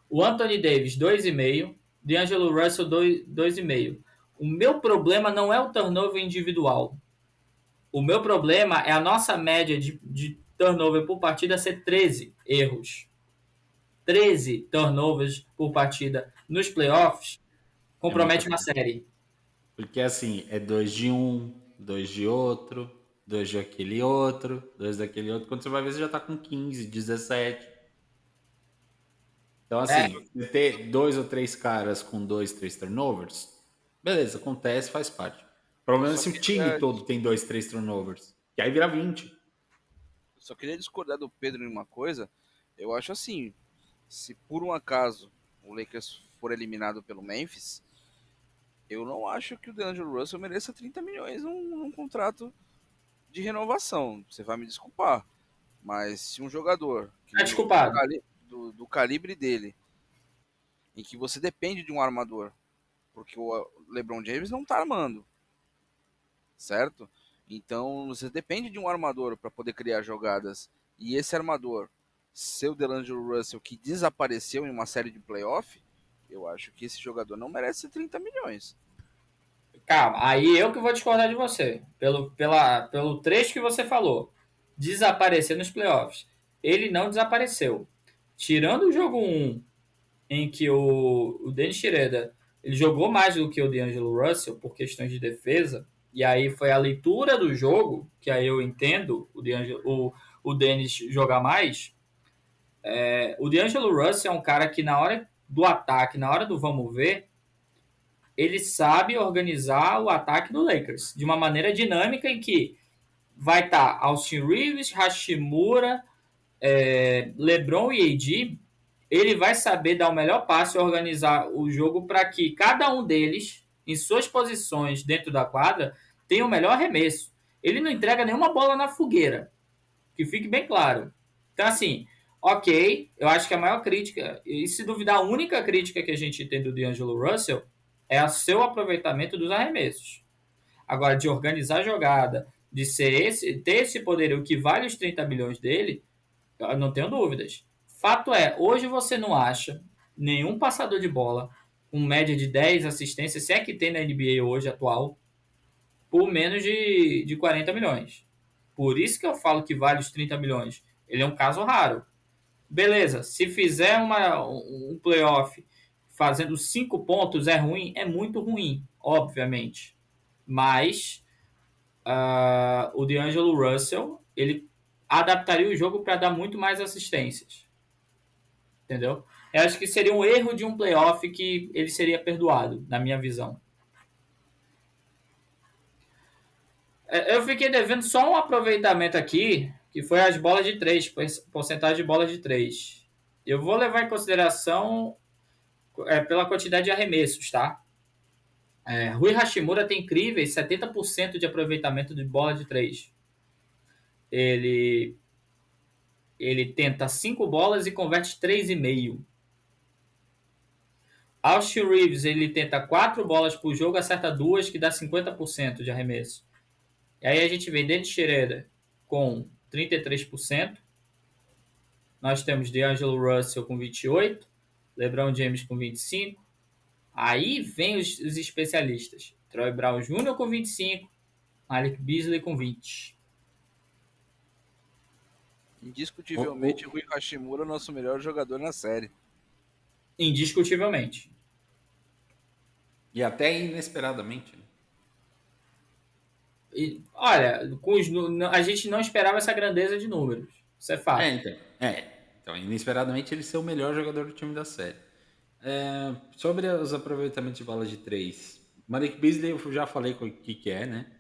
O Anthony Davis, 2,5. D'Angelo Russell, 2,5. O meu problema não é o turnover individual. O meu problema é a nossa média de turnover por partida ser 13 erros. 13 turnovers por partida nos playoffs compromete uma série. Porque assim, é 2 de um, 2 de outro, 2 de aquele outro, 2 daquele outro. Quando você vai ver, você já tá com 15, 17. Então, assim, você ter 2 ou 3 caras com 2, 3 turnovers, beleza, acontece, faz parte. O problema é Só se o time queria, todo tem 2, 3 turnovers. Que aí vira 20. só queria discordar do Pedro em uma coisa. Eu acho assim, se por um acaso o Lakers for eliminado pelo Memphis, eu não acho que o DeAngelo Russell mereça 30 milhões num contrato de renovação. Você vai me desculpar. Mas se um jogador É desculpado. do calibre dele, em que você depende de um armador, porque o LeBron James não tá armando, certo? Então você depende de um armador para poder criar jogadas, e esse armador, seu DeAngelo Russell, que desapareceu em uma série de playoff, eu acho que esse jogador não merece 30 milhões. Calma, aí eu que vou discordar de você. Pelo trecho que você falou. Desaparecer nos playoffs. Ele não desapareceu. Tirando o jogo 1, em que o Dennis Schroeder ele jogou mais do que o D'Angelo Russell por questões de defesa, e aí foi a leitura do jogo, que aí eu entendo o Dennis jogar mais. O D'Angelo Russell é um cara que na hora do ataque, na hora do vamos ver, ele sabe organizar o ataque do Lakers de uma maneira dinâmica em que vai estar Austin Reeves, Hashimura, LeBron e AD. Ele vai saber dar o melhor passe e organizar o jogo para que cada um deles, em suas posições dentro da quadra, tenha o melhor arremesso. Ele não entrega nenhuma bola na fogueira, que fique bem claro. Então, assim, ok, eu acho que a maior crítica, e se duvidar, a única crítica que a gente tem do D'Angelo Russell é o seu aproveitamento dos arremessos. Agora, de organizar a jogada, de ter esse poder que vale os 30 milhões dele, eu não tenho dúvidas. Fato é, hoje você não acha nenhum passador de bola com média de 10 assistências, se é que tem na NBA hoje atual, por menos de 40 milhões. Por isso que eu falo que vale os 30 milhões. Ele é um caso raro. Beleza, se fizer um playoff fazendo 5 pontos é ruim? É muito ruim, obviamente. Mas o D'Angelo Russell, ele adaptaria o jogo para dar muito mais assistências. Entendeu? Eu acho que seria um erro de um playoff que ele seria perdoado, na minha visão. Eu fiquei devendo só um aproveitamento aqui, que foi as bolas de 3, porcentagem de bolas de 3. Eu vou levar em consideração pela quantidade de arremessos, tá? Rui Hashimura tem incríveis 70% de aproveitamento de bola de 3. Ele tenta 5 bolas e converte 3,5. Austin Reeves, ele tenta 4 bolas por jogo, acerta 2, que dá 50% de arremesso. E aí a gente vê Dennis Schroeder com 33%. Nós temos D'Angelo Russell com 28%. LeBron James com 25%. Aí vem os especialistas. Troy Brown Jr. com 25%. Malik Beasley com 20%. Indiscutivelmente, o Rui Hashimura é o nosso melhor jogador na série. Indiscutivelmente. E até inesperadamente. E, olha, a gente não esperava essa grandeza de números. Isso é fato. Então, inesperadamente ele ser o melhor jogador do time da série. Sobre os aproveitamentos de bola de 3, Malik Beasley eu já falei o que é, né?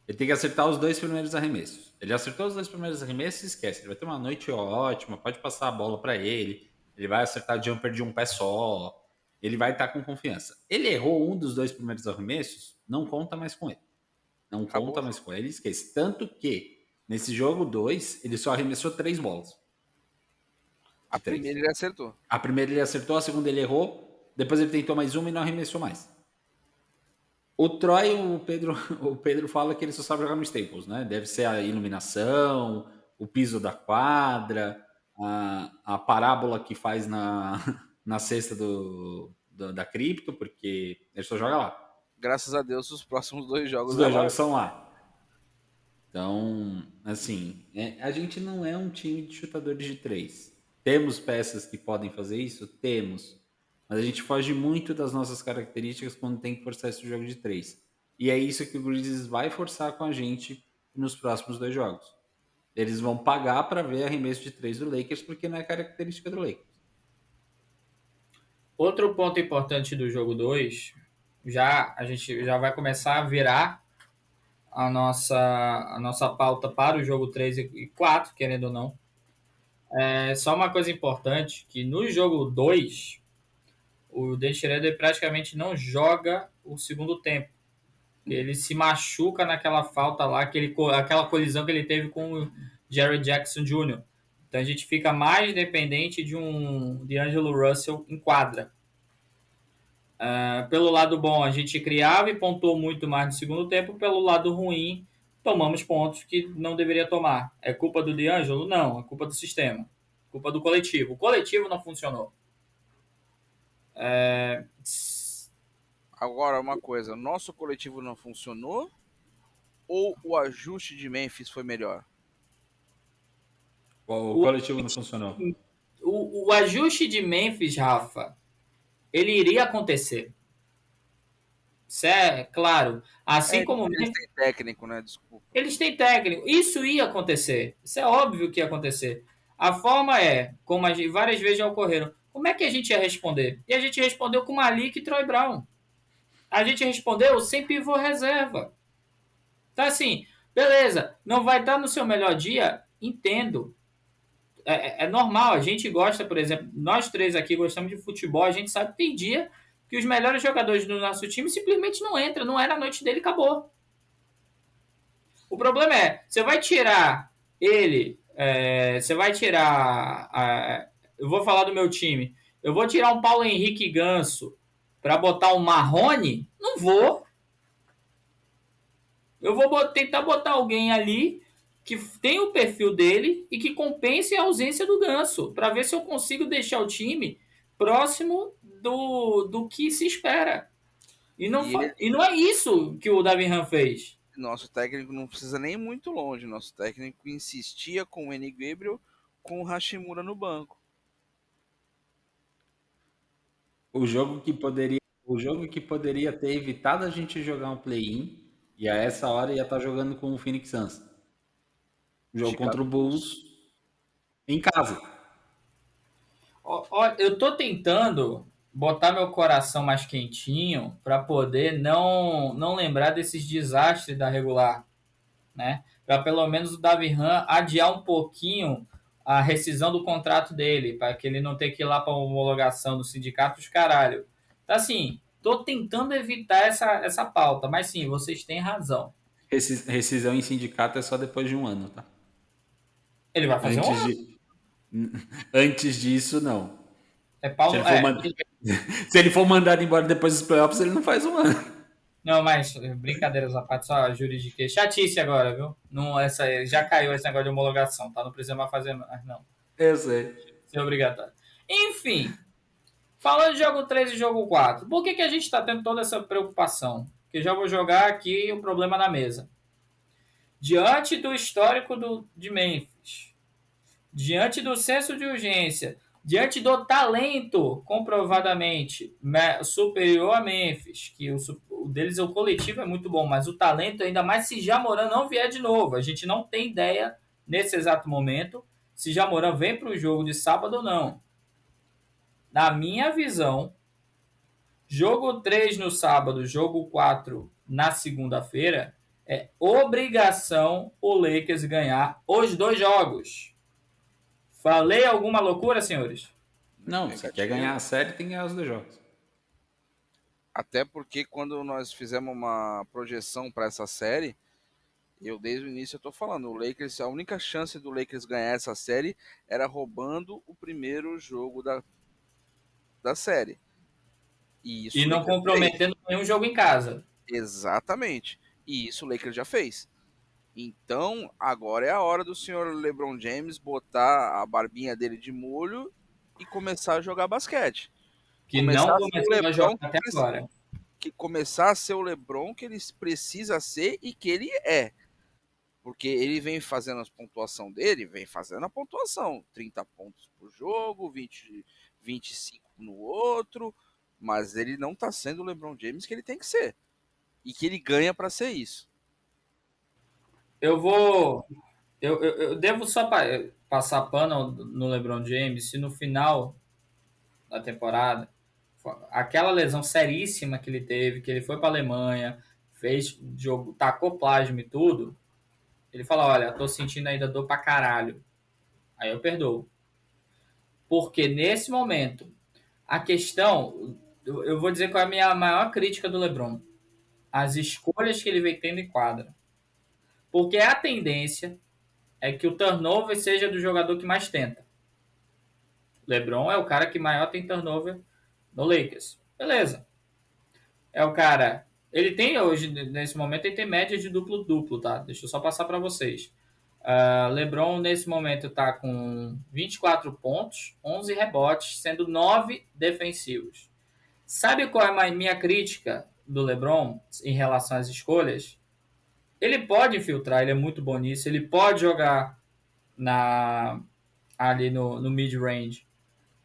Ele tem que acertar os 2 primeiros arremessos. Ele acertou os 2 primeiros arremessos e esquece. Ele vai ter uma noite ótima, pode passar a bola para ele. Ele vai acertar jumper de um pé só. Ele vai estar com confiança. Ele errou um dos 2 primeiros arremessos, não conta mais com ele. Não Acabou. conta mais com ele, esquece. Tanto que, nesse jogo 2, ele só arremessou 3 bolas. A primeira ele acertou. A primeira ele acertou, a segunda ele errou. Depois ele tentou mais uma e não arremessou mais. O Troy, o Pedro fala que ele só sabe jogar no Staples, né? Deve ser a iluminação, o piso da quadra, a parábola que faz na cesta da cripto, porque ele só joga lá. Graças a Deus, os próximos 2 jogos Os dois lá. jogos são lá. Então, assim, a gente não é um time de chutadores de 3. Temos peças que podem fazer isso? Temos. Mas a gente foge muito das nossas características quando tem que forçar esse jogo de 3. E é isso que o Grizzlies vai forçar com a gente nos próximos 2 jogos. Eles vão pagar para ver arremesso de 3 do Lakers, porque não é característica do Lakers. Outro ponto importante do jogo 2, a gente já vai começar a virar a nossa pauta para o jogo 3 e 4, querendo ou não. É só uma coisa importante, que no jogo 2, o Dennis Schroeder praticamente não joga o segundo tempo. Ele se machuca naquela falta lá, aquela colisão que ele teve com o Jerry Jackson Jr. Então a gente fica mais dependente de um D'Angelo Russell em quadra. Pelo lado bom, a gente criava e pontuou muito mais no segundo tempo. Pelo lado ruim, tomamos pontos que não deveria tomar. É culpa do D'Angelo? Não, é culpa do sistema. É culpa do coletivo. O coletivo não funcionou. Agora, uma coisa, nosso coletivo não funcionou ou o ajuste de Memphis foi melhor? O coletivo não funcionou. O ajuste de Memphis, Rafa, ele iria acontecer. Isso é claro. Assim como eles têm técnico, né? Desculpa. Eles têm técnico. Isso ia acontecer. Isso é óbvio que ia acontecer. A forma é, como várias vezes já ocorreram, como é que a gente ia responder? E a gente respondeu com Malik e Troy Brown. A gente respondeu sem pivô reserva. Então, assim, beleza, não vai estar no seu melhor dia? Entendo. É normal, a gente gosta, por exemplo, nós três aqui gostamos de futebol, a gente sabe que tem dia que os melhores jogadores do nosso time simplesmente não entram, não era a noite dele, acabou. O problema é, você vai tirar ele, você vai tirar, eu vou falar do meu time, eu vou tirar um Paulo Henrique Ganso para botar um Marrone? Não vou. Eu vou tentar botar alguém ali que tem o perfil dele e que compense a ausência do Ganso, para ver se eu consigo deixar o time próximo do que se espera. E não é isso que o Davinhan fez. Nosso técnico não precisa nem ir muito longe. Nosso técnico insistia com o N. Gabriel, com o Hashimura no banco. O jogo que poderia ter evitado a gente jogar um play-in, e a essa hora ia estar jogando com o Phoenix Suns. O jogo contra o Bulls em casa. Eu tô tentando botar meu coração mais quentinho para poder não lembrar desses desastres da regular, né? Para pelo menos o Davinhan adiar um pouquinho a rescisão do contrato dele, para que ele não tenha que ir lá para homologação do sindicato, os caralho. Então, assim, tô tentando evitar essa pauta, mas sim, vocês têm razão. Rescisão em sindicato é só depois de um ano, tá? Ele vai fazer Antes disso, não. Se Se ele for mandado embora depois dos playoffs, ele não faz um ano. Não, mas brincadeiras à parte, só jurídica. Chatice agora, viu? Não, já caiu esse negócio de homologação, tá? Não precisa mais fazer mais, não. Eu sei. Isso é obrigatório. Enfim, falando de jogo 3 e jogo 4, por que a gente está tendo toda essa preocupação? Que já vou jogar aqui o problema na mesa. Diante do histórico de Memphis, diante do senso de urgência, diante do talento comprovadamente superior a Memphis, que o deles, o coletivo é muito bom, mas o talento, ainda mais se Jamoran não vier de novo. A gente não tem ideia, nesse exato momento, se Jamoran vem para o jogo de sábado ou não. Na minha visão, jogo 3 no sábado, jogo 4 na segunda-feira, é obrigação o Lakers ganhar os 2 jogos. Falei alguma loucura, senhores? Não, se quer ganhar a série, tem que ganhar os 2 jogos. Até porque quando nós fizemos uma projeção para essa série, eu desde o início eu tô falando, o Lakers, a única chance do Lakers ganhar essa série era roubando o primeiro jogo da série. E não comprometendo nenhum jogo em casa. Exatamente. E isso o Lakers já fez. Então, agora é a hora do senhor LeBron James botar a barbinha dele de molho e começar a jogar basquete. Que Começar não a ser o começou a jogar LeBron até agora. que começar a ser o LeBron que ele precisa ser e que ele é. Porque ele vem fazendo a pontuação dele, vem fazendo a pontuação. 30 pontos por jogo, 25 no outro, mas ele não tá sendo o LeBron James que ele tem que ser. E que ele ganha para ser isso. Eu vou. Eu devo só passar pano no LeBron James se no final da temporada, aquela lesão seríssima que ele teve, que ele foi para a Alemanha, fez jogo, tacou plasma e tudo, ele fala: olha, tô sentindo ainda dor pra caralho. Aí eu perdoo. Porque nesse momento, a questão, eu vou dizer qual é a minha maior crítica do LeBron: as escolhas que ele vem tendo em quadra. Porque a tendência é que o turnover seja do jogador que mais tenta. LeBron é o cara que maior tem turnover no Lakers. Beleza. É o cara. Ele tem hoje, nesse momento, ele tem média de duplo-duplo, tá? Deixa eu só passar para vocês. LeBron, nesse momento, tá com 24 pontos, 11 rebotes, sendo 9 defensivos. Sabe qual é a minha crítica do LeBron em relação às escolhas? Ele pode infiltrar, ele é muito bom nisso, ele pode jogar ali no mid-range.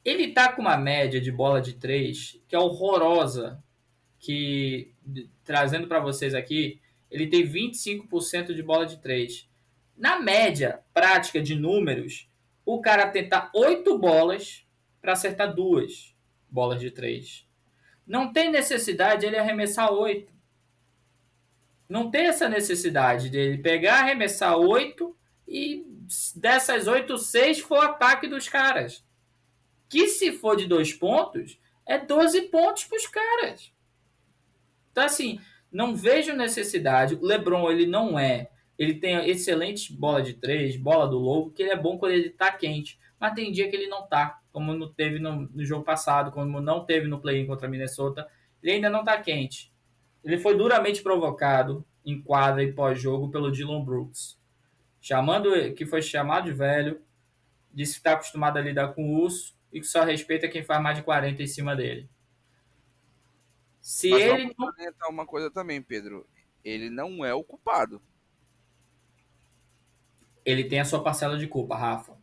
Ele tá com uma média de bola de 3 que é horrorosa, que, trazendo para vocês aqui, ele tem 25% de bola de 3. Na média prática de números, o cara tenta 8 bolas para acertar 2 bolas de 3. Não tem necessidade de ele arremessar 8. Não tem essa necessidade dele pegar, arremessar 8 e dessas 8, 6 for ataque dos caras. Que se for de 2 pontos, é 12 pontos para os caras. Então, assim, não vejo necessidade. O LeBron, ele não é. Ele tem excelente bola de 3, bola do louco, que ele é bom quando ele tá quente. Mas tem dia que ele não tá, como não teve no jogo passado, como não teve no play-in contra a Minnesota. Ele ainda não tá quente. Ele foi duramente provocado em quadra e pós-jogo pelo Dillon Brooks. Que foi chamado de velho, disse que está acostumado a lidar com o urso e que só respeita quem faz mais de 40 em cima dele. Se Mas ele vamos comentar uma coisa também, Pedro. Ele não é o culpado. Ele tem a sua parcela de culpa, Rafa.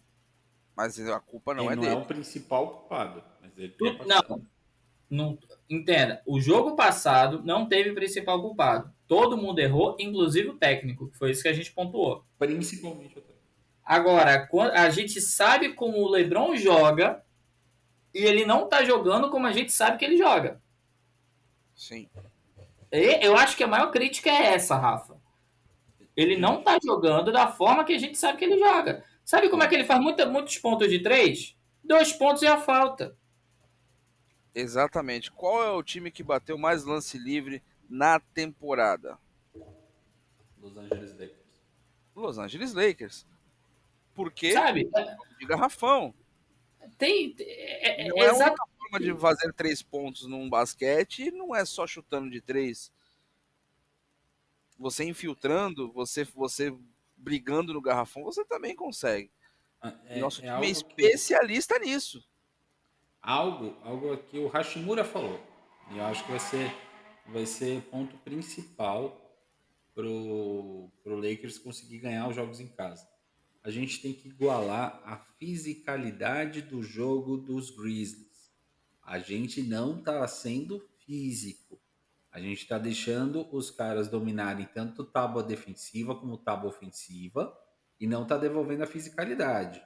Mas a culpa não ele é não dele. é o principal culpado, mas ele tem a parcela. Não, entenda. O jogo passado não teve principal culpado. Todo mundo errou, inclusive o técnico, que foi isso que a gente pontuou. Principalmente o técnico. Agora, a gente sabe como o LeBron joga e ele não tá jogando como a gente sabe que ele joga. Sim. Eu acho que a maior crítica é essa, Rafa. Ele não tá jogando da forma que a gente sabe que ele joga. Sabe como é que ele faz muitos pontos de 3? 2 pontos e a falta. Exatamente. Qual é o time que bateu mais lance livre na temporada? Los Angeles Lakers. Los Angeles Lakers. Por quê? Sabe? De garrafão. Não é a única forma de fazer 3 pontos num basquete, não é só chutando de 3. Você infiltrando, você brigando no garrafão, você também consegue. Nosso time é especialista nisso. Algo que o Hashimura falou. E eu acho que vai ser ponto principal pro Lakers conseguir ganhar os jogos em casa. A gente tem que igualar a fisicalidade do jogo dos Grizzlies. A gente não está sendo físico. A gente está deixando os caras dominarem tanto tábua defensiva como tábua ofensiva e não está devolvendo a fisicalidade.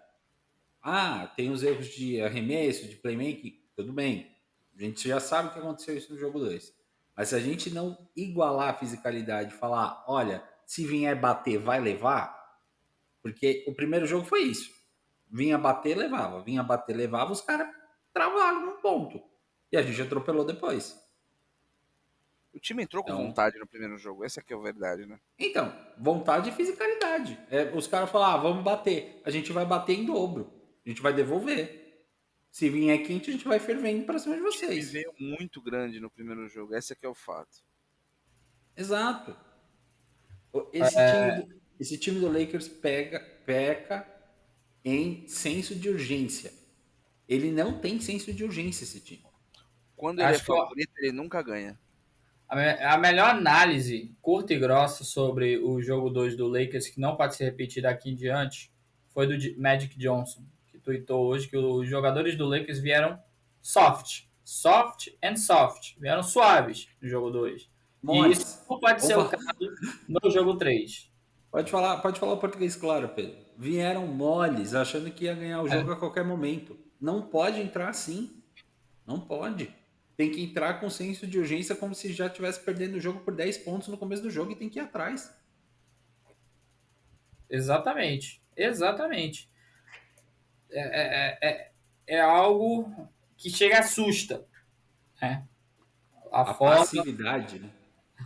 Tem os erros de arremesso, de playmaking, tudo bem. A gente já sabe o que aconteceu isso no jogo 2. Mas se a gente não igualar a fisicalidade e falar, olha, se vier bater, vai levar, porque o primeiro jogo foi isso. Vinha bater, levava. Vinha bater, levava, os caras travaram no ponto. E a gente atropelou depois. O time entrou com vontade no primeiro jogo. Essa que é a verdade, né? Então, vontade e fisicalidade. Os caras falaram, vamos bater. A gente vai bater em dobro. A gente vai devolver. Se vier quente, a gente vai fervendo para cima de vocês. O time veio muito grande no primeiro jogo. Esse que é o fato. Exato. Esse time do Lakers peca em senso de urgência. Ele não tem senso de urgência, esse time. Quando ele é Acho que favorito, ele nunca ganha. a melhor análise curta e grossa sobre o jogo 2 do Lakers, que não pode ser repetida aqui em diante, foi do Magic Johnson, que tweetou hoje que os jogadores do Lakers vieram soft and soft, vieram suaves no jogo 2. E isso Moles. não pode ser o Vamos caso no jogo 3. Pode falar o português claro, Pedro. Vieram moles, achando que ia ganhar o jogo a qualquer momento. Não pode entrar assim. Não pode. Tem que entrar com senso de urgência como se já estivesse perdendo o jogo por 10 pontos no começo do jogo e tem que ir atrás. Exatamente. É algo que chega a assusta. Né? A passividade, né?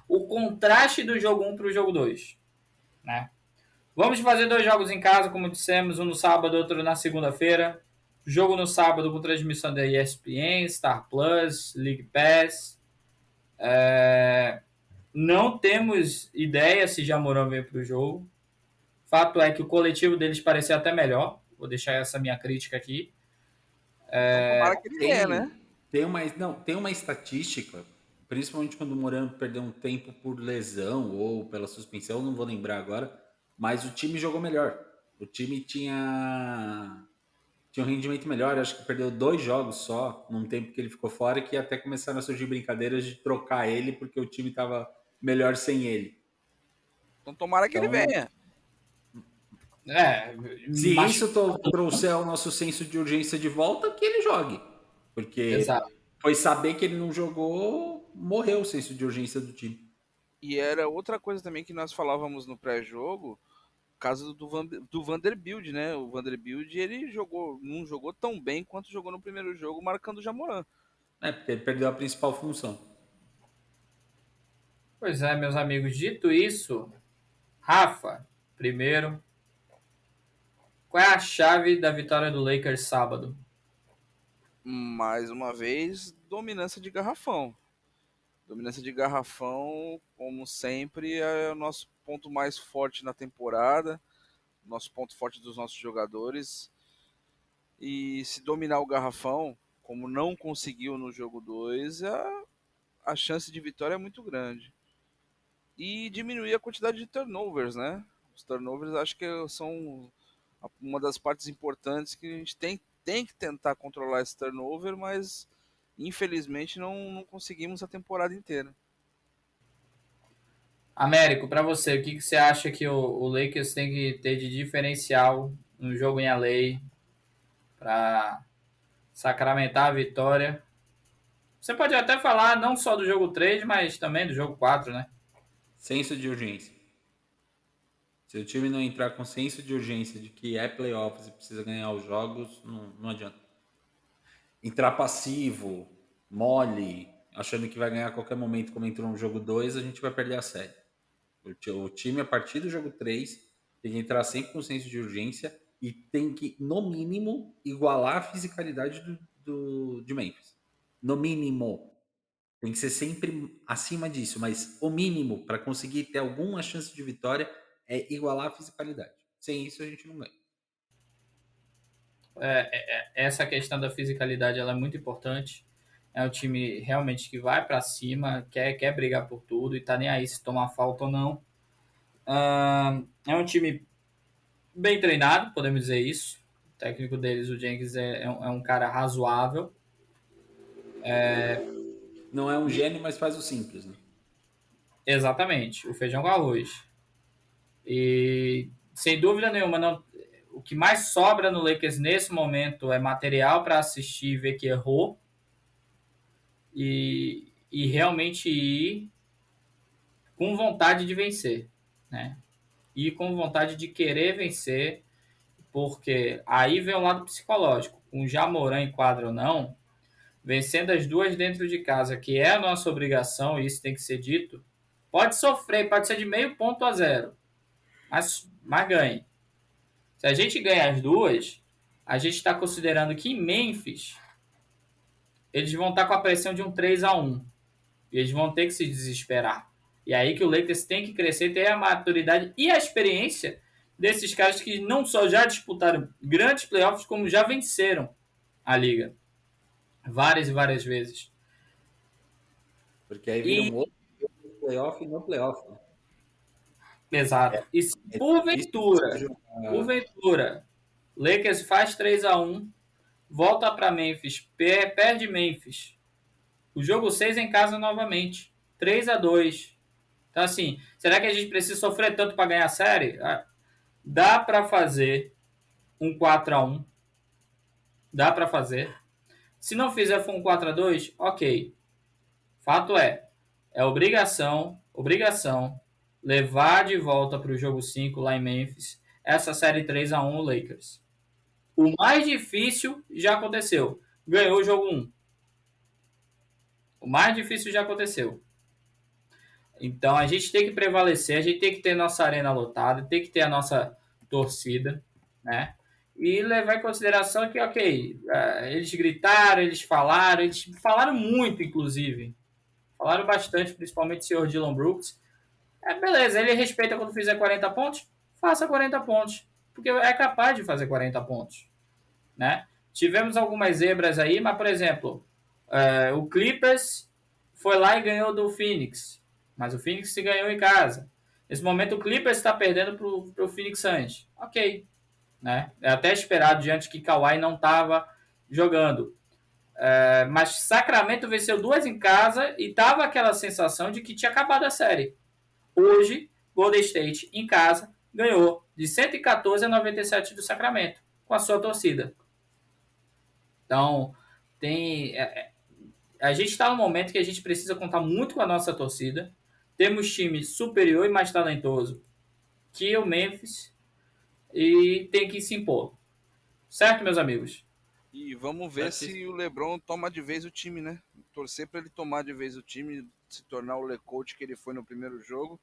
O contraste do jogo 1 para o jogo 2. Né? Vamos fazer 2 jogos em casa, como dissemos, um no sábado, outro na segunda-feira. Jogo no sábado com transmissão da ESPN, Star Plus, League Pass. Não temos ideia se Jamoran vem para o jogo. Fato é que o coletivo deles parecia até melhor. Vou deixar essa minha crítica aqui. Então tomara que ele venha, né? Tem uma estatística, principalmente quando o Morano perdeu um tempo por lesão ou pela suspensão, não vou lembrar agora, mas o time jogou melhor. O time tinha um rendimento melhor, acho que perdeu 2 jogos só, num tempo que ele ficou fora, que até começaram a surgir brincadeiras de trocar ele, porque o time estava melhor sem ele. Então tomara que ele venha. Se isso trouxer o nosso senso de urgência de volta, que ele jogue. Porque Exato. foi saber que ele não jogou, morreu o senso de urgência do time. E era outra coisa também que nós falávamos no pré-jogo, caso do Vanderbilt, né? O Vanderbilt, ele não jogou tão bem quanto jogou no primeiro jogo, marcando o Jamoran. Porque ele perdeu a principal função. Pois é, meus amigos. Dito isso, Rafa, primeiro, qual é a chave da vitória do Lakers sábado? Mais uma vez, dominância de garrafão. Dominância de garrafão, como sempre, é o nosso ponto mais forte na temporada, nosso ponto forte dos nossos jogadores. E se dominar o garrafão, como não conseguiu no jogo 2, a chance de vitória é muito grande. E diminuir a quantidade de turnovers, né? Os turnovers acho que são uma das partes importantes que a gente tem que tentar controlar esse turnover, mas infelizmente não conseguimos a temporada inteira. Américo, para você, o que você acha que o Lakers tem que ter de diferencial no jogo em LA para sacramentar a vitória? Você pode até falar não só do jogo 3, mas também do jogo 4, né? Senso de urgência. Se o time não entrar com senso de urgência de que é playoffs e precisa ganhar os jogos, não adianta. Entrar passivo, mole, achando que vai ganhar a qualquer momento, como entrou no jogo 2, a gente vai perder a série. O time, a partir do jogo 3, tem que entrar sempre com senso de urgência e tem que, no mínimo, igualar a fisicalidade de Memphis. No mínimo. Tem que ser sempre acima disso, mas o mínimo para conseguir ter alguma chance de vitória é igualar a fisicalidade. Sem isso, a gente não ganha. Essa questão da fisicalidade ela é muito importante. É um time realmente que vai para cima, quer brigar por tudo e tá nem aí se tomar falta ou não. É um time bem treinado, podemos dizer isso. O técnico deles, o Jenkins, é um cara razoável. Não é um gênio, mas faz o simples, né? Exatamente, o feijão com arroz. E sem dúvida nenhuma, não, o que mais sobra no Lakers nesse momento é material para assistir e ver que errou. E realmente ir com vontade de vencer, né? Ir com vontade de querer vencer, porque aí vem o lado psicológico. Com o Jamoran em quadra ou não, vencendo as duas dentro de casa, que é a nossa obrigação, e isso tem que ser dito, pode sofrer, pode ser de 0,5 mas ganhe. Se a gente ganhar as duas, a gente está considerando que em Memphis eles vão estar com a pressão de um 3-1. E eles vão ter que se desesperar. E aí que o Lakers tem que crescer, ter a maturidade e a experiência desses caras que não só já disputaram grandes playoffs, como já venceram a liga várias e várias vezes. Porque aí vira um outro playoff e no playoff. Né? Exato. E se porventura, Lakers faz 3-1, volta para Memphis, perde Memphis. O jogo 6 em casa novamente. 3-2. Então, assim, será que a gente precisa sofrer tanto para ganhar a série? Dá para fazer um 4-1. Dá para fazer. Se não fizer for um 4-2, ok. Fato é obrigação levar de volta para o jogo 5 lá em Memphis essa série 3-1 Lakers. O mais difícil já aconteceu. Ganhou o jogo 1. O mais difícil já aconteceu. Então a gente tem que prevalecer, a gente tem que ter nossa arena lotada, tem que ter a nossa torcida, né? E levar em consideração que, ok, eles gritaram, eles falaram muito, inclusive. Falaram bastante, principalmente o senhor Dillon Brooks. Beleza, ele respeita quando fizer 40 pontos, faça 40 pontos, porque é capaz de fazer 40 pontos, né? Tivemos algumas zebras aí, mas, por exemplo, o Clippers foi lá e ganhou do Phoenix, mas o Phoenix se ganhou em casa. Nesse momento, o Clippers está perdendo para o Phoenix Suns. Ok, né? É até esperado diante que Kawhi não estava jogando. Mas Sacramento venceu 2 em casa e tava aquela sensação de que tinha acabado a série. Hoje, Golden State em casa ganhou de 114-97 do Sacramento com a sua torcida. Então, a gente está num momento que a gente precisa contar muito com a nossa torcida. Temos time superior e mais talentoso que o Memphis e tem que se impor. Certo, meus amigos? E vamos ver se o LeBron toma de vez o time, né? Torcer para ele tomar de vez o time, se tornar o LeCoach que ele foi no primeiro jogo,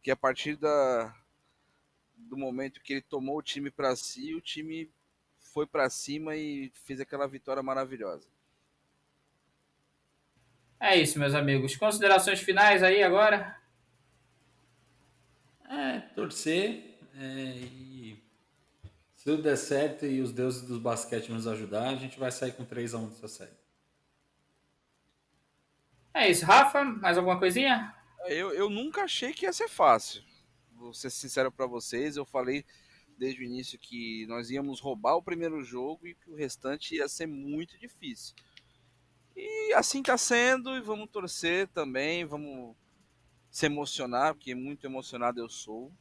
que a partir do momento que ele tomou o time para si, o time foi para cima e fez aquela vitória maravilhosa. É isso, meus amigos. Considerações finais aí agora? Torcer e se tudo der certo e os deuses do basquete nos ajudar, a gente vai sair com 3-1 dessa série. É isso. Rafa, mais alguma coisinha? Eu nunca achei que ia ser fácil. Vou ser sincero para vocês, eu falei desde o início que nós íamos roubar o primeiro jogo e que o restante ia ser muito difícil. E assim tá sendo, e vamos torcer também, vamos se emocionar, porque muito emocionado eu sou.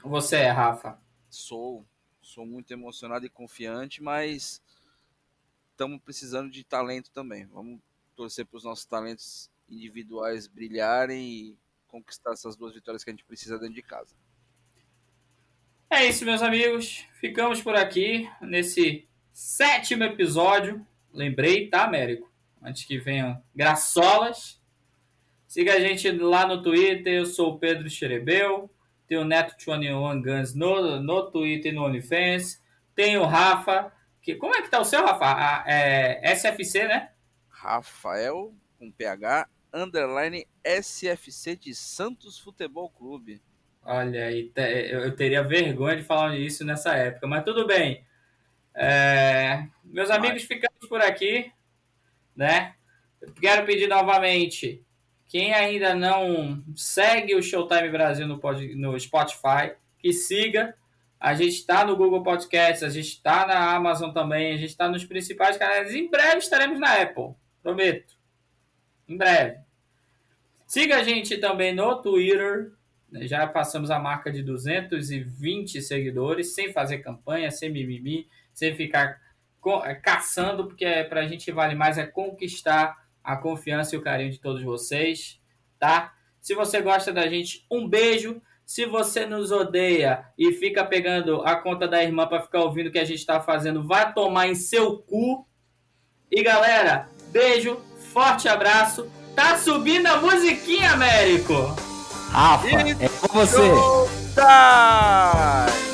Você é, Rafa? Sou muito emocionado e confiante, mas estamos precisando de talento também. Vamos torcer para os nossos talentos individuais brilharem e conquistar essas 2 vitórias que a gente precisa dentro de casa. É isso, meus amigos. Ficamos por aqui nesse 7º episódio. Lembrei, tá, Américo? Antes que venham graçolas. Siga a gente lá no Twitter. Eu sou o Pedro Xerebel. Tem o Neto21 Guns no Twitter e no OnlyFans. Tem o Rafa. Como é que tá o seu, Rafa? SFC, né? Rafael, com PH, _ SFC de Santos Futebol Clube. Olha aí, eu teria vergonha de falar isso nessa época, mas tudo bem. Meus amigos, ficamos por aqui, né? Eu quero pedir novamente, quem ainda não segue o Showtime Brasil no Spotify, que siga. A gente está no Google Podcasts, a gente está na Amazon também, a gente está nos principais canais. Em breve estaremos na Apple, prometo. Em breve. Siga a gente também no Twitter. Já passamos a marca de 220 seguidores, sem fazer campanha, sem mimimi, sem ficar caçando, porque para a gente vale mais conquistar a confiança e o carinho de todos vocês, tá? Se você gosta da gente, um beijo. Se você nos odeia e fica pegando a conta da irmã para ficar ouvindo o que a gente está fazendo, vai tomar em seu cu. E galera, beijo, forte abraço. Tá subindo a musiquinha, Américo! Rafa, é com você! Showtime!